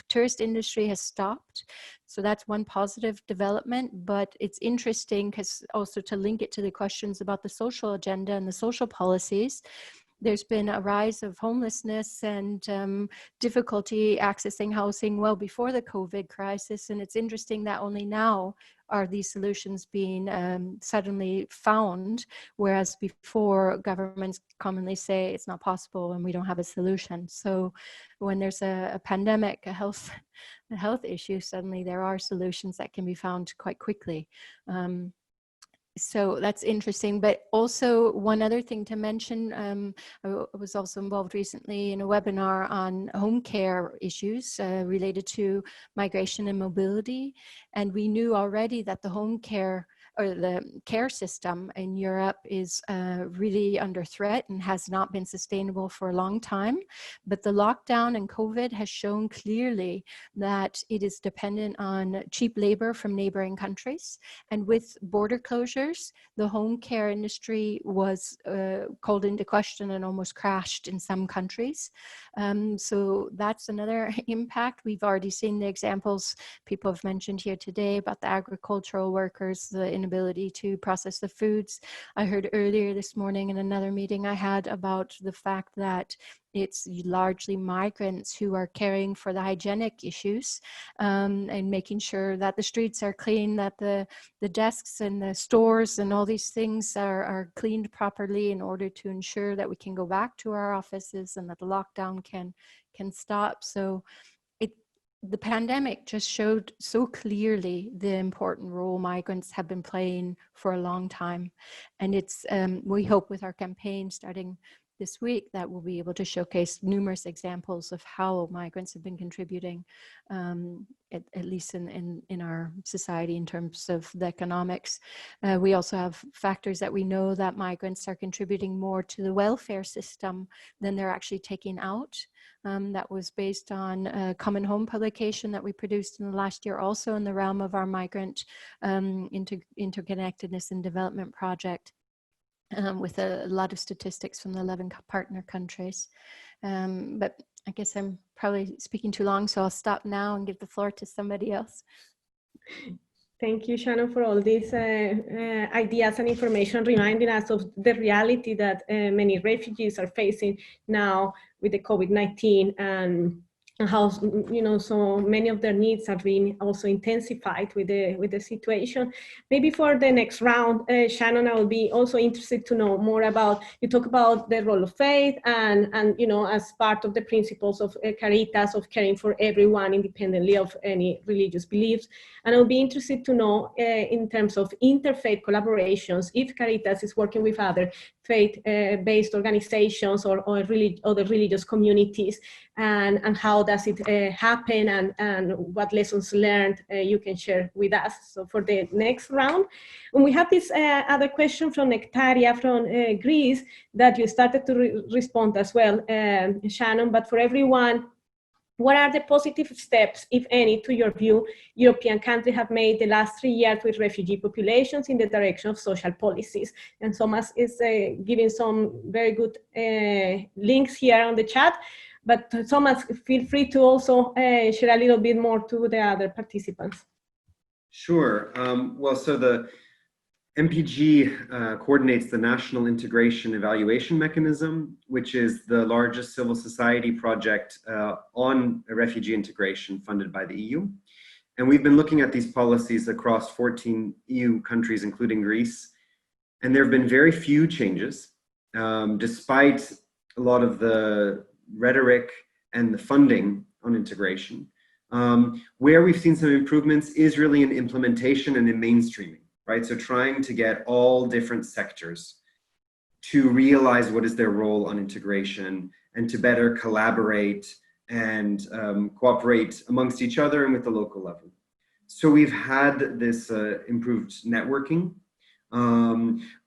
tourist industry has stopped. So that's one positive development, but it's interesting because also to link it to the questions about the social agenda and the social policies, there's been a rise of homelessness and difficulty accessing housing well before the COVID crisis. And it's interesting that only now are these solutions being suddenly found, whereas before governments commonly say it's not possible and we don't have a solution. So when there's a pandemic, a health issue, suddenly there are solutions that can be found quite quickly. So that's interesting, but also one other thing to mention, I was also involved recently in a webinar on home care issues related to migration and mobility. And we knew already that the home care or the care system in Europe is really under threat and has not been sustainable for a long time. But the lockdown and COVID has shown clearly that it is dependent on cheap labor from neighboring countries. And with border closures, the home care industry was called into question and almost crashed in some countries. So that's another impact. We've already seen the examples people have mentioned here today about the agricultural workers, the inability to process the foods. I heard earlier this morning in another meeting I had about the fact that it's largely migrants who are caring for the hygienic issues and making sure that the streets are clean, that the desks and the stores and all these things are cleaned properly in order to ensure that we can go back to our offices and that the lockdown can stop. So the pandemic just showed so clearly the important role migrants have been playing for a long time. And it's, we hope with our campaign starting this week that we'll be able to showcase numerous examples of how migrants have been contributing, at least in our society in terms of the economics. We also have factors that we know that migrants are contributing more to the welfare system than they're actually taking out. That was based on a Common Home publication that we produced in the last year, also in the realm of our migrant interconnectedness and development project, with a lot of statistics from the 11 partner countries. But I guess I'm probably speaking too long, so I'll stop now and give the floor to somebody else. Thank you, Shannon, for all these ideas and information, reminding us of the reality that many refugees are facing now with the COVID-19 and how, you know, so many of their needs are being also intensified with the situation. Maybe for the next round, Shannon, I will be also interested to know more about, you talk about the role of faith and you know, as part of the principles of Caritas, of caring for everyone independently of any religious beliefs. And I'll be interested to know in terms of interfaith collaborations, if Caritas is working with other faith-based organizations or other religious communities, and how does it happen, and what lessons learned you can share with us. So for the next round, and we have this other question from Nectaria from Greece that you started to respond as well, Shannon, but for everyone, what are the positive steps, if any, to your view, European countries have made the last 3 years with refugee populations in the direction of social policies? And Tomas is giving some very good links here on the chat. But Tomas, feel free to also share a little bit more to the other participants. Sure. Well, so MPG coordinates the National Integration Evaluation Mechanism, which is the largest civil society project on refugee integration funded by the EU. And we've been looking at these policies across 14 EU countries, including Greece. And there have been very few changes, despite a lot of the rhetoric and the funding on integration. Where we've seen some improvements is really in implementation and in mainstreaming, right? So trying to get all different sectors to realize what is their role on integration and to better collaborate and cooperate amongst each other and with the local level. So we've had this improved networking,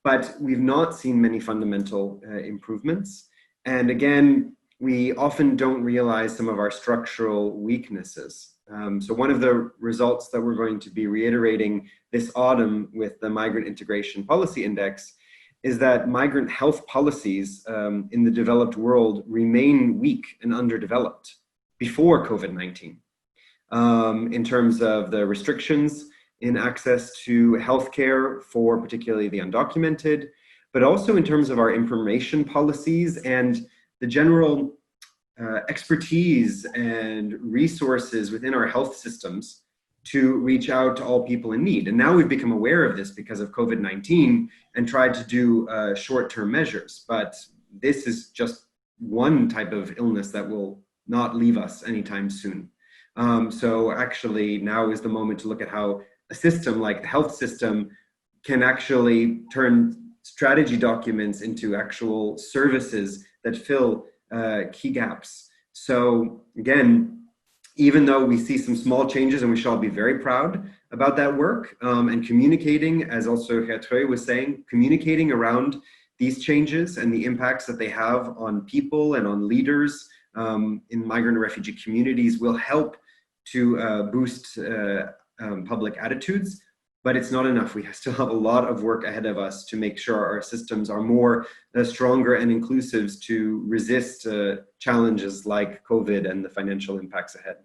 but we've not seen many fundamental improvements. And again, we often don't realize some of our structural weaknesses. So one of the results that we're going to be reiterating this autumn with the Migrant Integration Policy Index is that migrant health policies in the developed world remain weak and underdeveloped before COVID-19. In terms of the restrictions in access to healthcare for particularly the undocumented, but also in terms of our information policies and the general expertise and resources within our health systems to reach out to all people in need. And now we've become aware of this because of COVID-19 and tried to do short-term measures. But this is just one type of illness that will not leave us anytime soon. So actually now is the moment to look at how a system like the health system can actually turn strategy documents into actual services that fill key gaps. So again, even though we see some small changes, and we shall be very proud about that work, and communicating, as also Geertrui was saying, communicating around these changes and the impacts that they have on people and on leaders in migrant and refugee communities will help to boost public attitudes. But it's not enough. We still have a lot of work ahead of us to make sure our systems are more stronger and inclusive to resist challenges like COVID and the financial impacts ahead.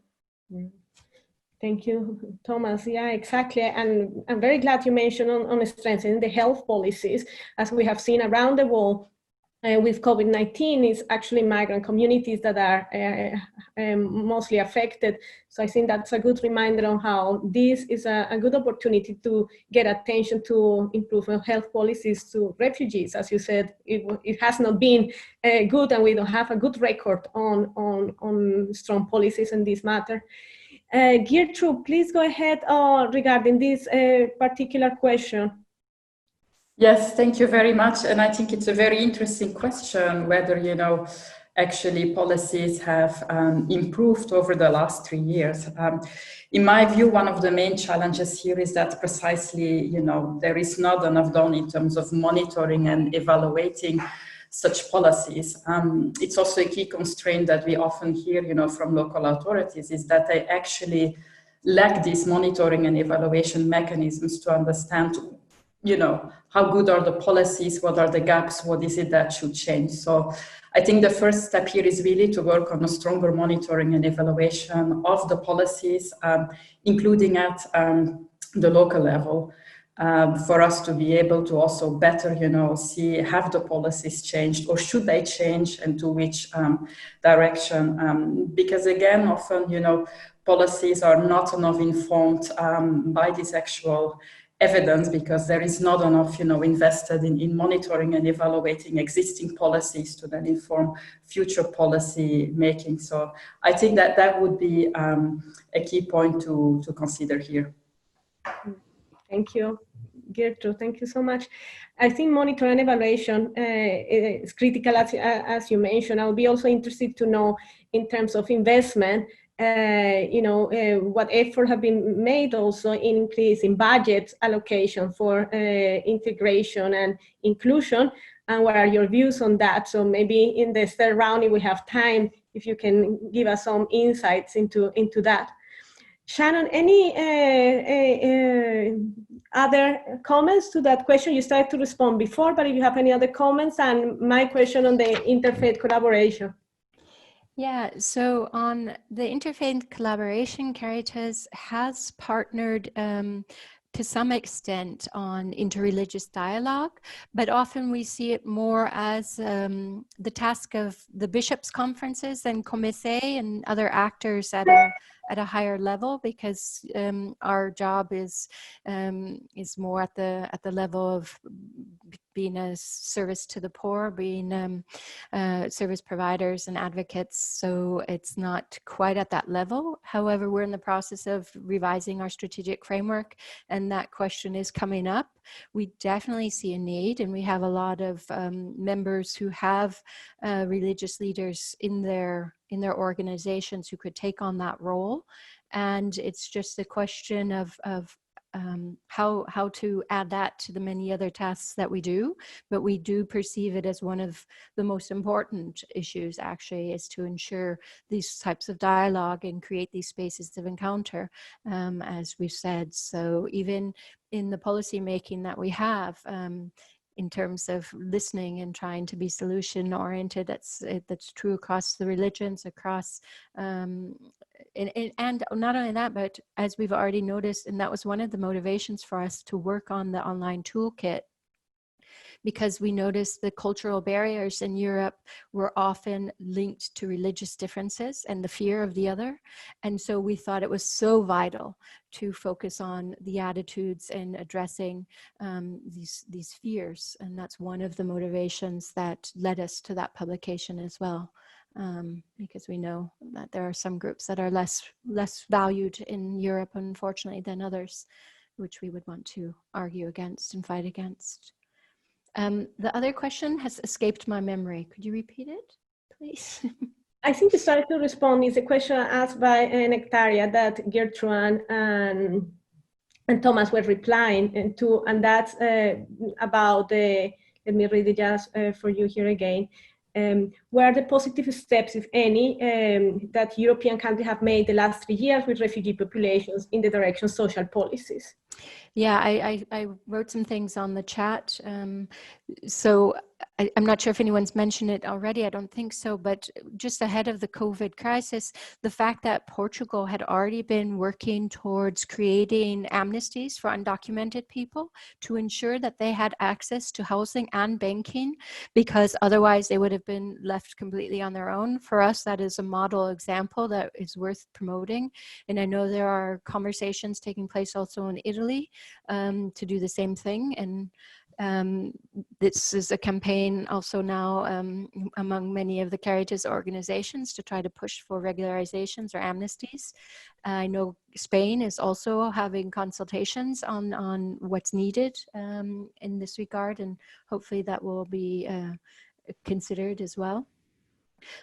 Thank you, Tomas. Yeah, exactly. And I'm very glad you mentioned on strengthening the health policies. As we have seen around the world with COVID-19, it's actually migrant communities that are mostly affected. So I think that's a good reminder on how this is a good opportunity to get attention to improvement of health policies to refugees. As you said, it has not been good, and we don't have a good record on strong policies in this matter. Geertrui, please go ahead regarding this particular question. Yes, thank you very much. And I think it's a very interesting question, whether, actually policies have improved over the last 3 years. In my view, one of the main challenges here is that precisely, there is not enough done in terms of monitoring and evaluating such policies. It's also a key constraint that we often hear, from local authorities, is that they actually lack these monitoring and evaluation mechanisms to understand how good are the policies, what are the gaps, what is it that should change. So I think the first step here is really to work on a stronger monitoring and evaluation of the policies, including at the local level, for us to be able to also better, see, have the policies changed or should they change and to which direction? Because again, often, policies are not enough informed by this actual evidence, because there is not enough, invested in monitoring and evaluating existing policies to then inform future policy making. So I think that would be a key point to consider here. Thank you, Geertrui. Thank you so much. I think monitoring and evaluation is critical, as you mentioned. I'll be also interested to know, in terms of investment, what effort have been made also in increasing budget allocation for integration and inclusion, and what are your views on that? So maybe in the third round, if we have time, if you can give us some insights into that. Shannon, any other comments to that question? You started to respond before, but if you have any other comments, and my question on the Interfaith Collaboration. Yeah, so on the Interfaith Collaboration, Caritas has partnered to some extent on interreligious dialogue, but often we see it more as the task of the bishops' conferences and commissae and other actors at a higher level, because our job is more at the level of being a service to the poor, being service providers and advocates. So it's not quite at that level. However, we're in the process of revising our strategic framework, and that question is coming up. We definitely see a need, and we have a lot of members who have religious leaders in their organizations who could take on that role. And it's just a question of how to add that to the many other tasks that we do. But we do perceive it as one of the most important issues, actually, is to ensure these types of dialogue and create these spaces of encounter, as we've said. So even in the policy making that we have, in terms of listening and trying to be solution oriented, that's true across the religions, across and not only that, but as we've already noticed, and that was one of the motivations for us to work on the online toolkit, because we noticed the cultural barriers in Europe were often linked to religious differences and the fear of the other. And so we thought it was so vital to focus on the attitudes and addressing these fears. And that's one of the motivations that led us to that publication as well. Because we know that there are some groups that are less valued in Europe, unfortunately, than others, which we would want to argue against and fight against. The other question has escaped my memory. Could you repeat it, please? I think you started to respond. It's a question asked by Nectaria that Geertrui and Tomas were replying to, and that's about the, let me read it just for you here again. What are the positive steps, if any, that European countries have made the last 3 years with refugee populations in the direction of social policies? Yeah, I wrote some things on the chat. So I'm not sure if anyone's mentioned it already. I don't think so. But just ahead of the COVID crisis, the fact that Portugal had already been working towards creating amnesties for undocumented people to ensure that they had access to housing and banking, because otherwise they would have been left completely on their own. For us, that is a model example that is worth promoting. And I know there are conversations taking place also in Italy to do the same thing. And this is a campaign also now among many of the Caritas organizations to try to push for regularizations or amnesties. I know Spain is also having consultations on what's needed in this regard, and hopefully that will be considered as well.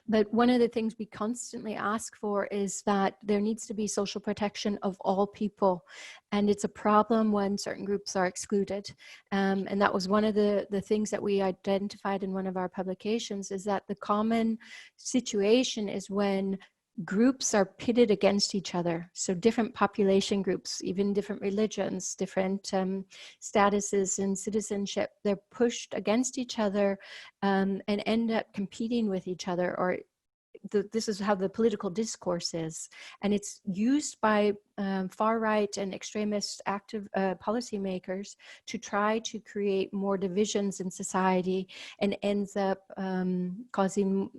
But one of the things we constantly ask for is that there needs to be social protection of all people. And it's a problem when certain groups are excluded. And that was one of the things that we identified in one of our publications, is that the common situation is when groups are pitted against each other. So different population groups, even different religions, different statuses and citizenship, they're pushed against each other and end up competing with each other, or this is how the political discourse is. And it's used by far-right and extremist active policymakers to try to create more divisions in society, and ends up causing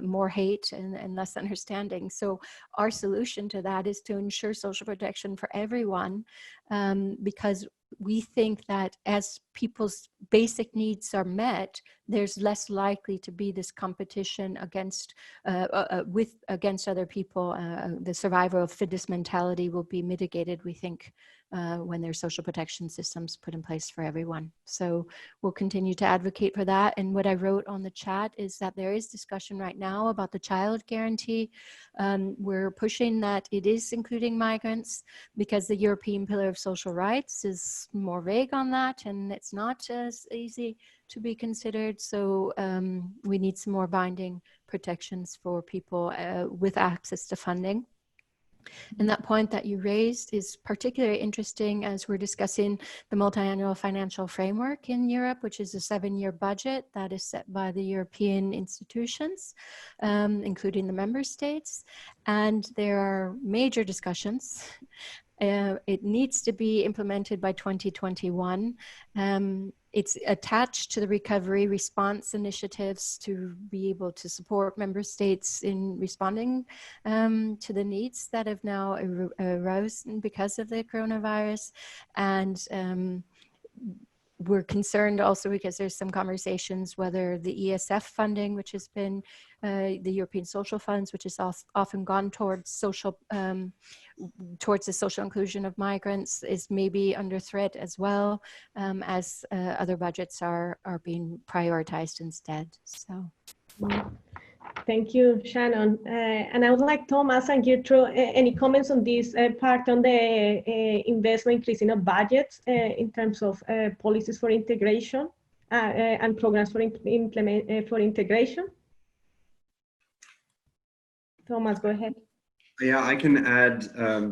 more hate and less understanding. So our solution to that is to ensure social protection for everyone, because we think that as people's basic needs are met, there's less likely to be this competition against other people. The survival of fittest mentality will be mitigated, we think, when there's social protection systems put in place for everyone. So we'll continue to advocate for that. And what I wrote on the chat is that there is discussion right now about the child guarantee. We're pushing that it is including migrants, because the European Pillar of Social Rights is more vague on that, and it's not as easy to be considered. So we need some more binding protections for people with access to funding. And that point that you raised is particularly interesting as we're discussing the multi-annual financial framework in Europe, which is a 7-year budget that is set by the European institutions, including the member states. And there are major discussions It needs to be implemented by 2021. It's attached to the recovery response initiatives to be able to support member states in responding to the needs that have now arisen because of the coronavirus. And we're concerned also because there's some conversations whether the ESF funding, which has been the European social funds, which has often gone towards social, towards the social inclusion of migrants, is maybe under threat as well, as other budgets are being prioritized instead. So. Thank you, Shannon. And I would like Tomas and Geertrui, any comments on this part on the investment increasing of budgets in terms of policies for integration and programs for integration? Tomas, go ahead. Yeah, I can add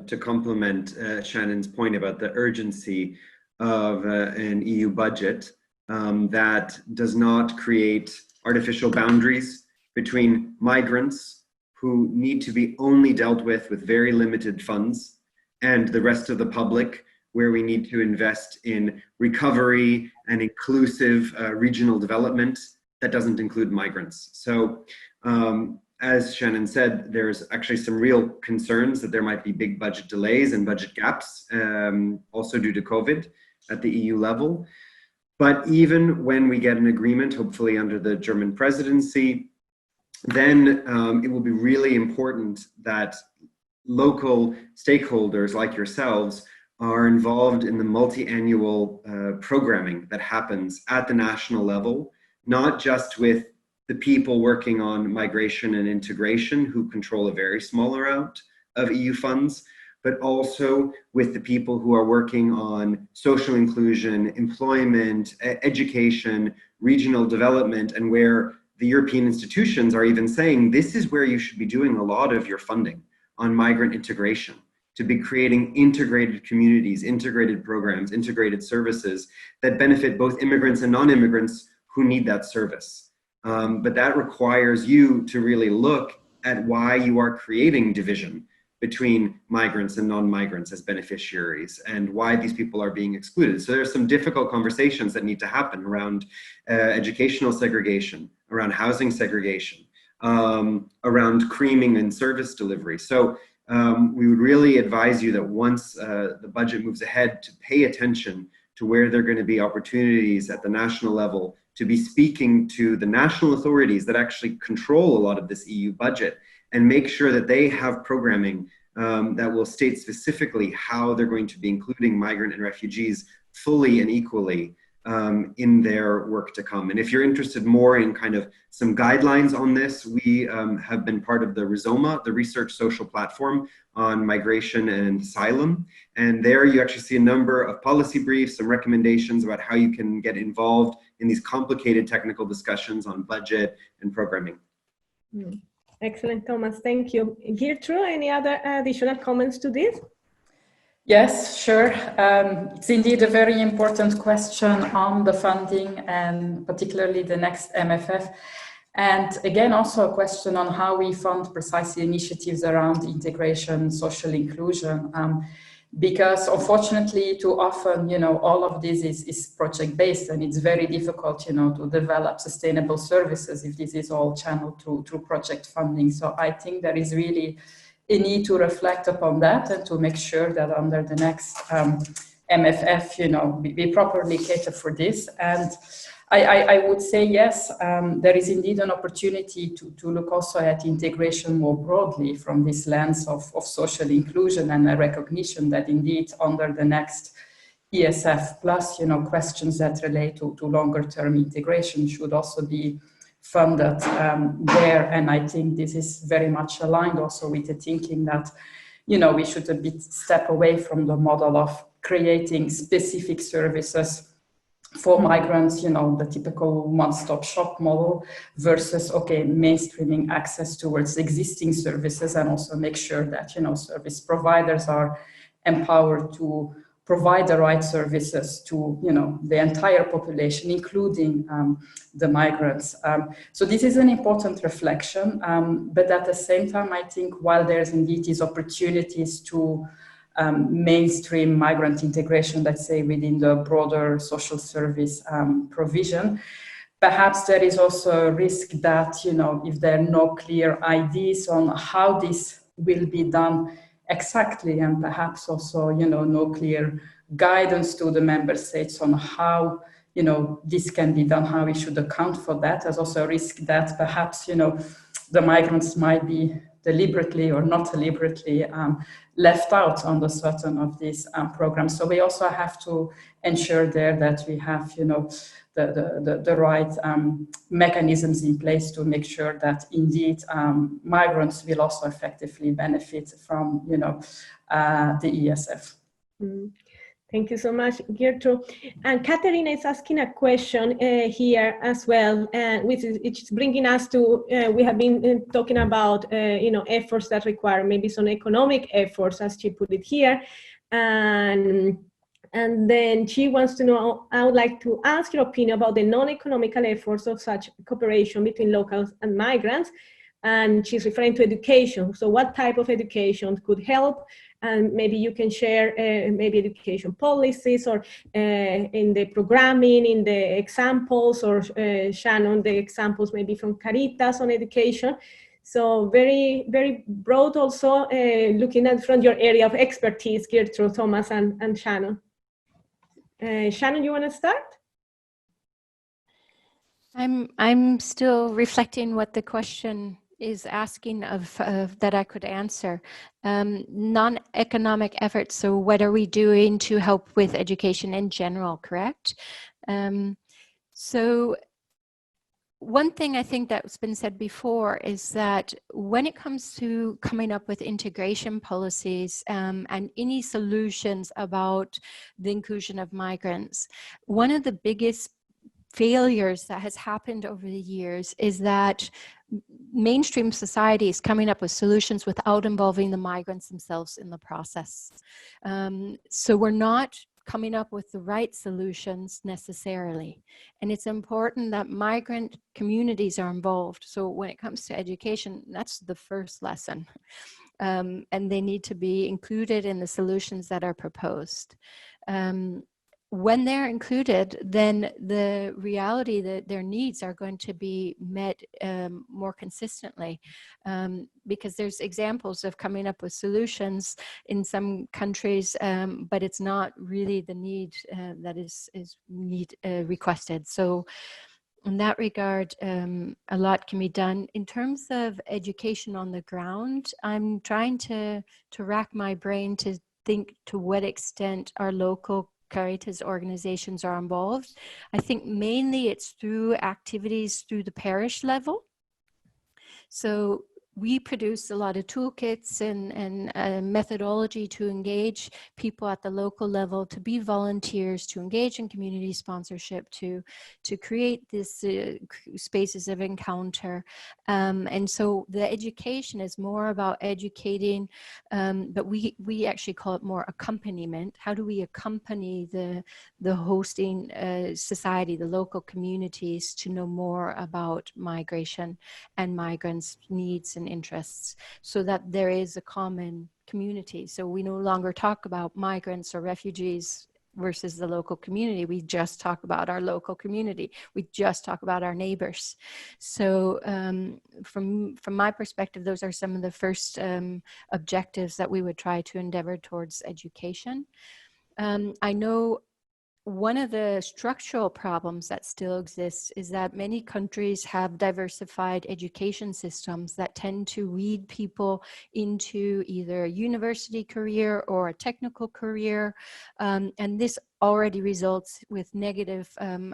to complement Shannon's point about the urgency of an EU budget that does not create artificial boundaries between migrants who need to be only dealt with very limited funds and the rest of the public, where we need to invest in recovery and inclusive regional development that doesn't include migrants. So as Shannon said, there's actually some real concerns that there might be big budget delays and budget gaps, also due to COVID at the EU level. But even when we get an agreement, hopefully under the German presidency, then it will be really important that local stakeholders like yourselves are involved in the multi-annual programming that happens at the national level, not just with the people working on migration and integration who control a very small amount of EU funds, but also with the people who are working on social inclusion, employment, education, regional development, and where the European institutions are even saying this is where you should be doing a lot of your funding on migrant integration, to be creating integrated communities, integrated programs, integrated services that benefit both immigrants and non-immigrants who need that service. But that requires you to really look at why you are creating division between migrants and non-migrants as beneficiaries and why these people are being excluded. So there's some difficult conversations that need to happen around educational segregation, around housing segregation, around creaming and service delivery. So we would really advise you that once the budget moves ahead, to pay attention to where there are going to be opportunities at the national level to be speaking to the national authorities that actually control a lot of this EU budget, and make sure that they have programming that will state specifically how they're going to be including migrant and refugees fully and equally in their work to come. And if you're interested more in kind of some guidelines on this, we have been part of the Rizoma, the Research Social Platform on Migration and Asylum. And there you actually see a number of policy briefs, some recommendations about how you can get involved in these complicated technical discussions on budget and programming. Excellent, Tomas, thank you. Geertrui, any other additional comments to this? Yes, sure. It's indeed a very important question on the funding and particularly the next MFF. And again, also a question on how we fund precisely initiatives around integration, social inclusion. Because unfortunately, too often, all of this is project-based, and it's very difficult, to develop sustainable services if this is all channeled through project funding. So I think there is really a need to reflect upon that and to make sure that under the next MFF, we properly cater for this. And I would say, yes, there is indeed an opportunity to look also at integration more broadly from this lens of social inclusion and a recognition that indeed under the next ESF plus, questions that relate to longer term integration should also be funded there. And I think this is very much aligned also with the thinking that, we should a bit step away from the model of creating specific services for migrants, the typical one-stop shop model versus, mainstreaming access towards existing services, and also make sure that, service providers are empowered to provide the right services to, the entire population, including the migrants. So this is an important reflection, but at the same time, I think while there's indeed these opportunities to mainstream migrant integration, let's say, within the broader social service provision. Perhaps there is also a risk that, if there are no clear ideas on how this will be done exactly, and perhaps also, no clear guidance to the member states on how, this can be done, how we should account for that. There's also a risk that perhaps, the migrants might be deliberately or not deliberately left out under certain of these programs. So we also have to ensure there that we have, the right mechanisms in place to make sure that indeed migrants will also effectively benefit from, the ESF. Mm. Thank you so much, Geertrui. And Katerina is asking a question here as well, which is bringing us to, we have been talking about, efforts that require maybe some economic efforts, as she put it here. And then she wants to know, I would like to ask your opinion about the non-economical efforts of such cooperation between locals and migrants. And she's referring to education. So what type of education could help? And maybe you can share maybe education policies or in the programming, in the examples, or Shannon, the examples maybe from Caritas on education. So very, very broad also, looking at from your area of expertise, Geertrui, Tomas, and Shannon. Shannon, you want to start? I'm still reflecting what the question is asking of that I could answer. Non-economic efforts, so what are we doing to help with education in general, correct? So one thing I think that's been said before is that when it comes to coming up with integration policies and any solutions about the inclusion of migrants, one of the biggest failures that has happened over the years is that mainstream society is coming up with solutions without involving the migrants themselves in the process. So we're not coming up with the right solutions necessarily. And it's important that migrant communities are involved. So when it comes to education, that's the first lesson. And they need to be included in the solutions that are proposed. When they're included, then the reality that their needs are going to be met more consistently, because there's examples of coming up with solutions in some countries, but it's not really the need that is requested. So in that regard, a lot can be done. In terms of education on the ground, I'm trying to rack my brain to think to what extent our local Caritas organizations are involved. I think mainly it's through activities through the parish level. So we produce a lot of toolkits and methodology to engage people at the local level, to be volunteers, to engage in community sponsorship, to create these spaces of encounter. And so the education is more about educating, but we actually call it more accompaniment. How do we accompany the hosting society, the local communities, to know more about migration and migrants' needs and interests, so that there is a common community. So we no longer talk about migrants or refugees versus the local community. We just talk about our local community. We just talk about our neighbors. So from my perspective, those are some of the first objectives that we would try to endeavor towards education. I know one of the structural problems that still exists is that many countries have diversified education systems that tend to lead people into either a university career or a technical career. And this already results with negative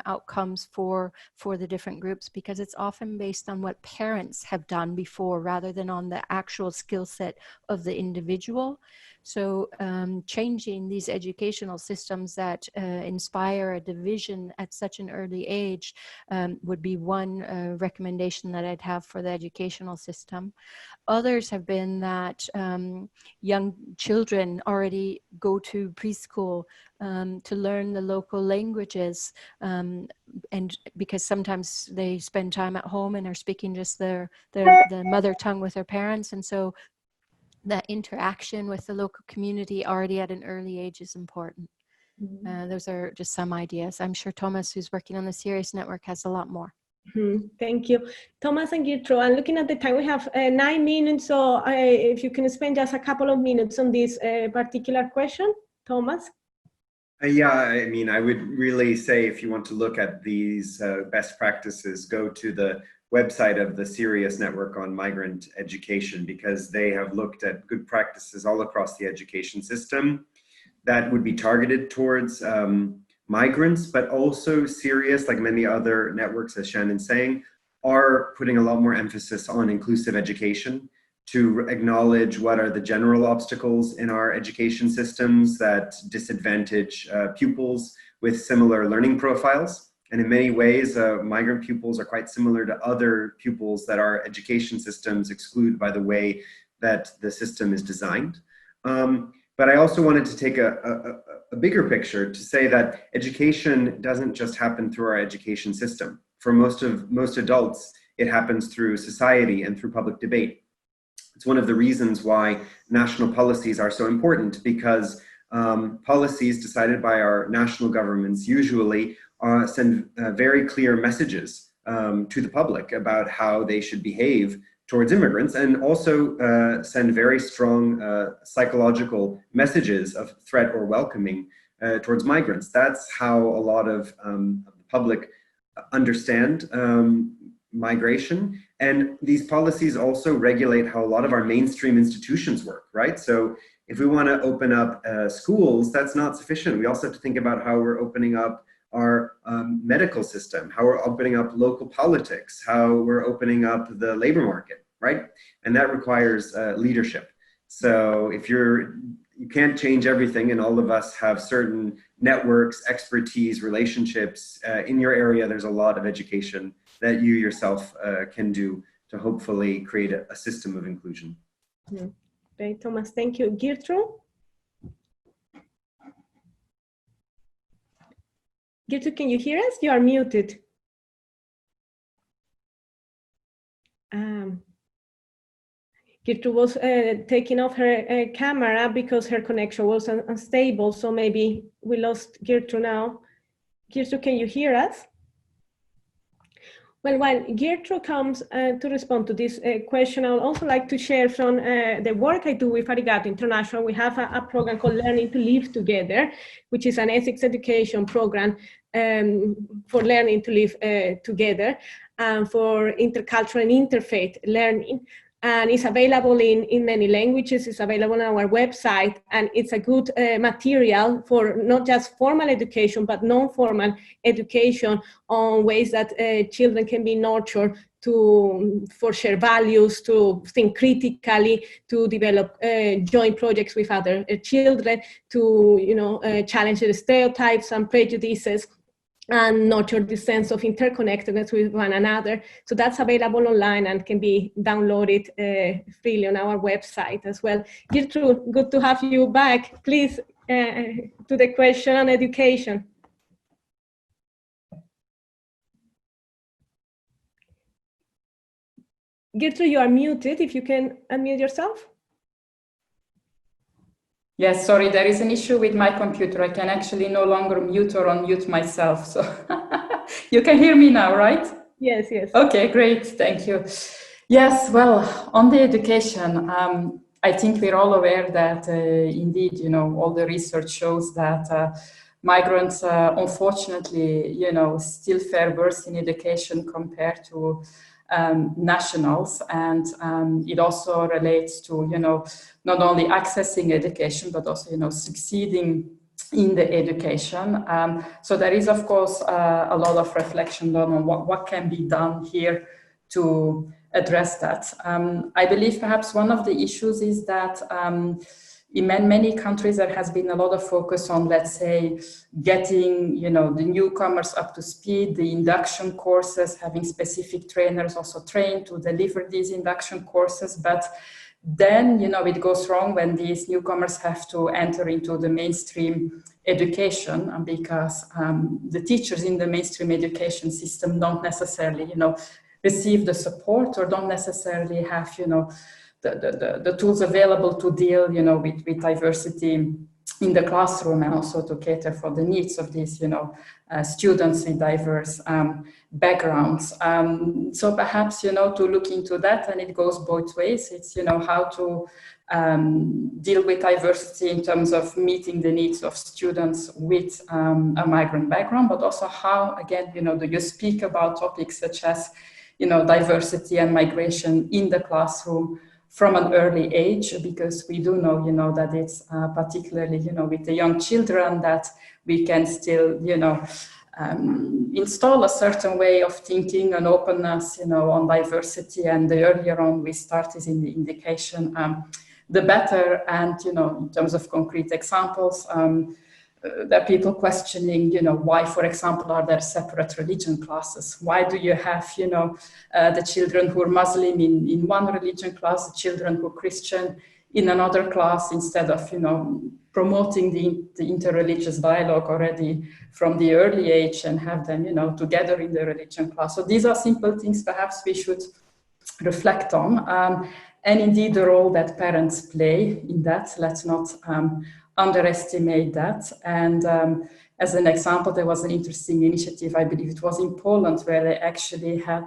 outcomes for the different groups, because it's often based on what parents have done before rather than on the actual skill set of the individual. So changing these educational systems that inspire a division at such an early age would be one recommendation that I'd have for the educational system. Others have been that young children already go to preschool to learn the local languages, and because sometimes they spend time at home and are speaking just the mother tongue with their parents, and so that interaction with the local community already at an early age is important. Those are just some ideas. I'm sure Tomas, who's working on the Serious Network, has a lot more. Thank you. Tomas and Geertrui, I'm looking at the time. We have 9 minutes, so if you can spend just a couple of minutes on this particular question. Tomas? Yeah, I mean, I would really say if you want to look at these best practices, go to the website of the Serious Network on Migrant Education, because they have looked at good practices all across the education system that would be targeted towards migrants, but also Serious, like many other networks, as Shannon's saying, are putting a lot more emphasis on inclusive education to acknowledge what are the general obstacles in our education systems that disadvantage pupils with similar learning profiles. And in many ways, migrant pupils are quite similar to other pupils that our education systems exclude by the way that the system is designed. But I also wanted to take a bigger picture to say that education doesn't just happen through our education system. For most adults, it happens through society and through public debate. It's one of the reasons why national policies are so important, because policies decided by our national governments usually send very clear messages to the public about how they should behave towards immigrants, and also send very strong psychological messages of threat or welcoming towards migrants. That's how a lot of the public understand migration. And these policies also regulate how a lot of our mainstream institutions work, right? So if we want to open up schools, that's not sufficient. We also have to think about how we're opening up our medical system, how we're opening up local politics, how we're opening up the labor market, right? And that requires leadership. So if you can't change everything, and all of us have certain networks, expertise, relationships in your area, there's a lot of education that you yourself can do to hopefully create a system of inclusion. Great, Tomas, thank you. Geertrui? Geertrui, can you hear us? You are muted. Geertrui was taking off her camera because her connection was unstable, so maybe we lost Geertrui now. Geertrui, can you hear us? Well, while Geertrui comes to respond to this question, I would also like to share from the work I do with Arigatou International. We have a program called Learning to Live Together, which is an ethics education program for learning to live together, for intercultural and interfaith learning. And it's available in many languages. It's available on our website, and it's a good material for not just formal education, but non-formal education on ways that children can be nurtured for shared values, to think critically, to develop joint projects with other children, to challenge the stereotypes and prejudices, and nurture the sense of interconnectedness with one another. So that's available online and can be downloaded freely on our website as well. Geertrui, good to have you back. Please, to the question on education. Geertrui, you are muted. If you can unmute yourself. Yes, sorry, there is an issue with my computer. I can actually no longer mute or unmute myself. So you can hear me now, right? Yes, yes. Okay, great, thank you. Yes, well, on the education, I think we're all aware that indeed, all the research shows that migrants, unfortunately, still fare worse in education compared to nationals, and it also relates to not only accessing education but also succeeding in the education. So there is of course a lot of reflection done on what can be done here to address that. I believe perhaps one of the issues is that in many countries there has been a lot of focus on, let's say, getting the newcomers up to speed, the induction courses, having specific trainers also trained to deliver these induction courses. But then it goes wrong when these newcomers have to enter into the mainstream education, because the teachers in the mainstream education system don't necessarily receive the support, or don't necessarily have the tools available to deal, with diversity in the classroom, and also to cater for the needs of these, students with diverse backgrounds. So perhaps, to look into that, and it goes both ways. It's, how to deal with diversity in terms of meeting the needs of students with a migrant background, but also how, again, do you speak about topics such as, diversity and migration in the classroom from an early age, because we do know, that it's particularly, with the young children that we can still, install a certain way of thinking and openness, on diversity. And the earlier on we start is in the indication, the better. And, in terms of concrete examples, there are people questioning, why, for example, are there separate religion classes? Why do you have, the children who are Muslim in one religion class, the children who are Christian in another class, instead of, promoting the interreligious dialogue already from the early age and have them, together in the religion class. So these are simple things perhaps we should reflect on. And indeed the role that parents play in that, let's not underestimate that. And as an example, there was an interesting initiative, I believe it was in Poland, where they actually had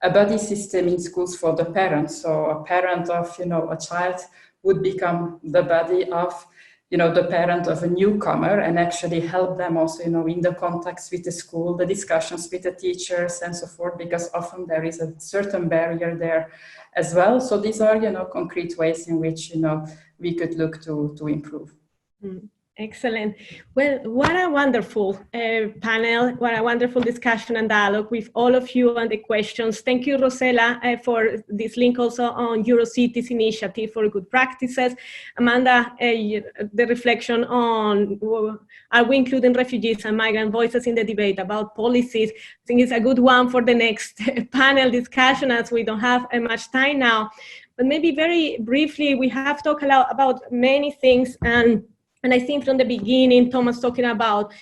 a buddy system in schools for the parents. So a parent of, a child would become the buddy of, the parent of a newcomer, and actually help them also, in the contacts with the school, the discussions with the teachers and so forth, because often there is a certain barrier there as well. So these are, concrete ways in which, we could look to improve. Excellent. Well, what a wonderful panel, what a wonderful discussion and dialogue with all of you and the questions. Thank you, Rosella, for this link also on EuroCities initiative for good practices. Amanda, the reflection on are we including refugees and migrant voices in the debate about policies? I think it's a good one for the next panel discussion, as we don't have much time now. But maybe very briefly, we have talked a lot about many things, and I think from the beginning, Tomas talking about,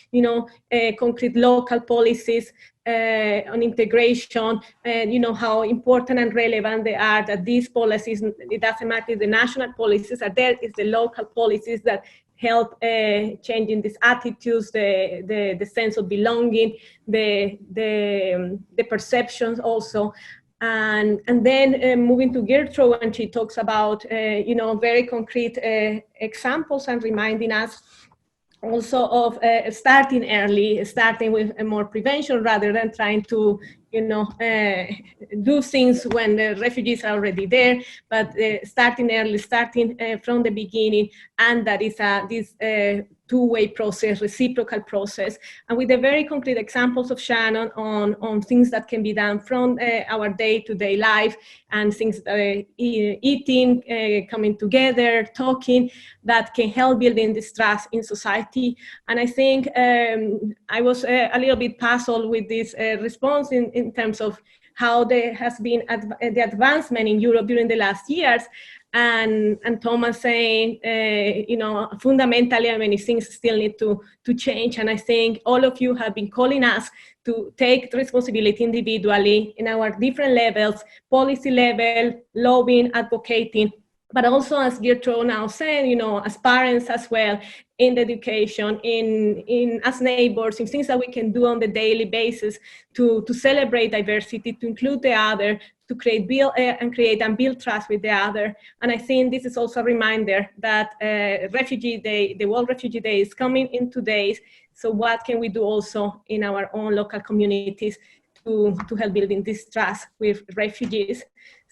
concrete local policies on integration, and how important and relevant they are, that these policies, it doesn't matter if the national policies are there, it's the local policies that help changing these attitudes, the sense of belonging, the perceptions also. And then moving to Geertrui, when she talks about, very concrete examples, and reminding us also of starting early, starting with more prevention rather than trying to, do things when the refugees are already there, but starting early, starting from the beginning, and that is this two-way process, reciprocal process, and with the very concrete examples of Shannon on things that can be done from our day-to-day life, and things that eating, coming together, talking, that can help building this trust in society. And I think I was a little bit puzzled with this response in terms of how there has been the advancement in Europe during the last years. And Tomas saying, fundamentally, many things still need to change. And I think all of you have been calling us to take responsibility individually in our different levels, policy level, lobbying, advocating, but also, as Geertrui now said, as parents as well, in the education, in as neighbors, in things that we can do on the daily basis to celebrate diversity, to include the other, to create and build trust with the other. And I think this is also a reminder that Refugee Day, the World Refugee Day, is coming in 2 days. So what can we do also in our own local communities to help building this trust with refugees?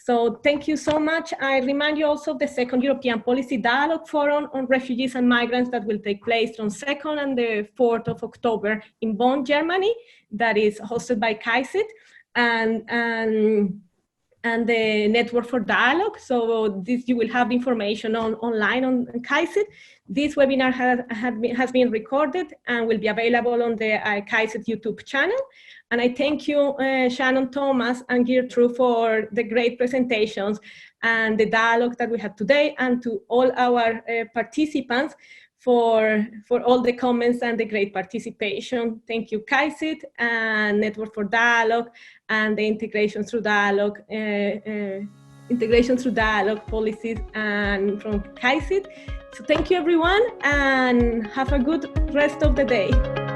So thank you so much. I remind you also of the second European Policy Dialogue Forum on Refugees and Migrants that will take place from 2nd and the 4th of October in Bonn, Germany, that is hosted by CAICIT and the Network for Dialogue. So this, you will have information online on CAICIT. This webinar has been recorded and will be available on the CAICIT YouTube channel. And I thank you, Shannon, Tomas, and Geertrui for the great presentations and the dialogue that we had today, and to all our participants for all the comments and the great participation. Thank you, CAICIT and Network for Dialogue and the Integration Through Dialogue integration through dialogue policies and from Caritas. So thank you everyone and have a good rest of the day.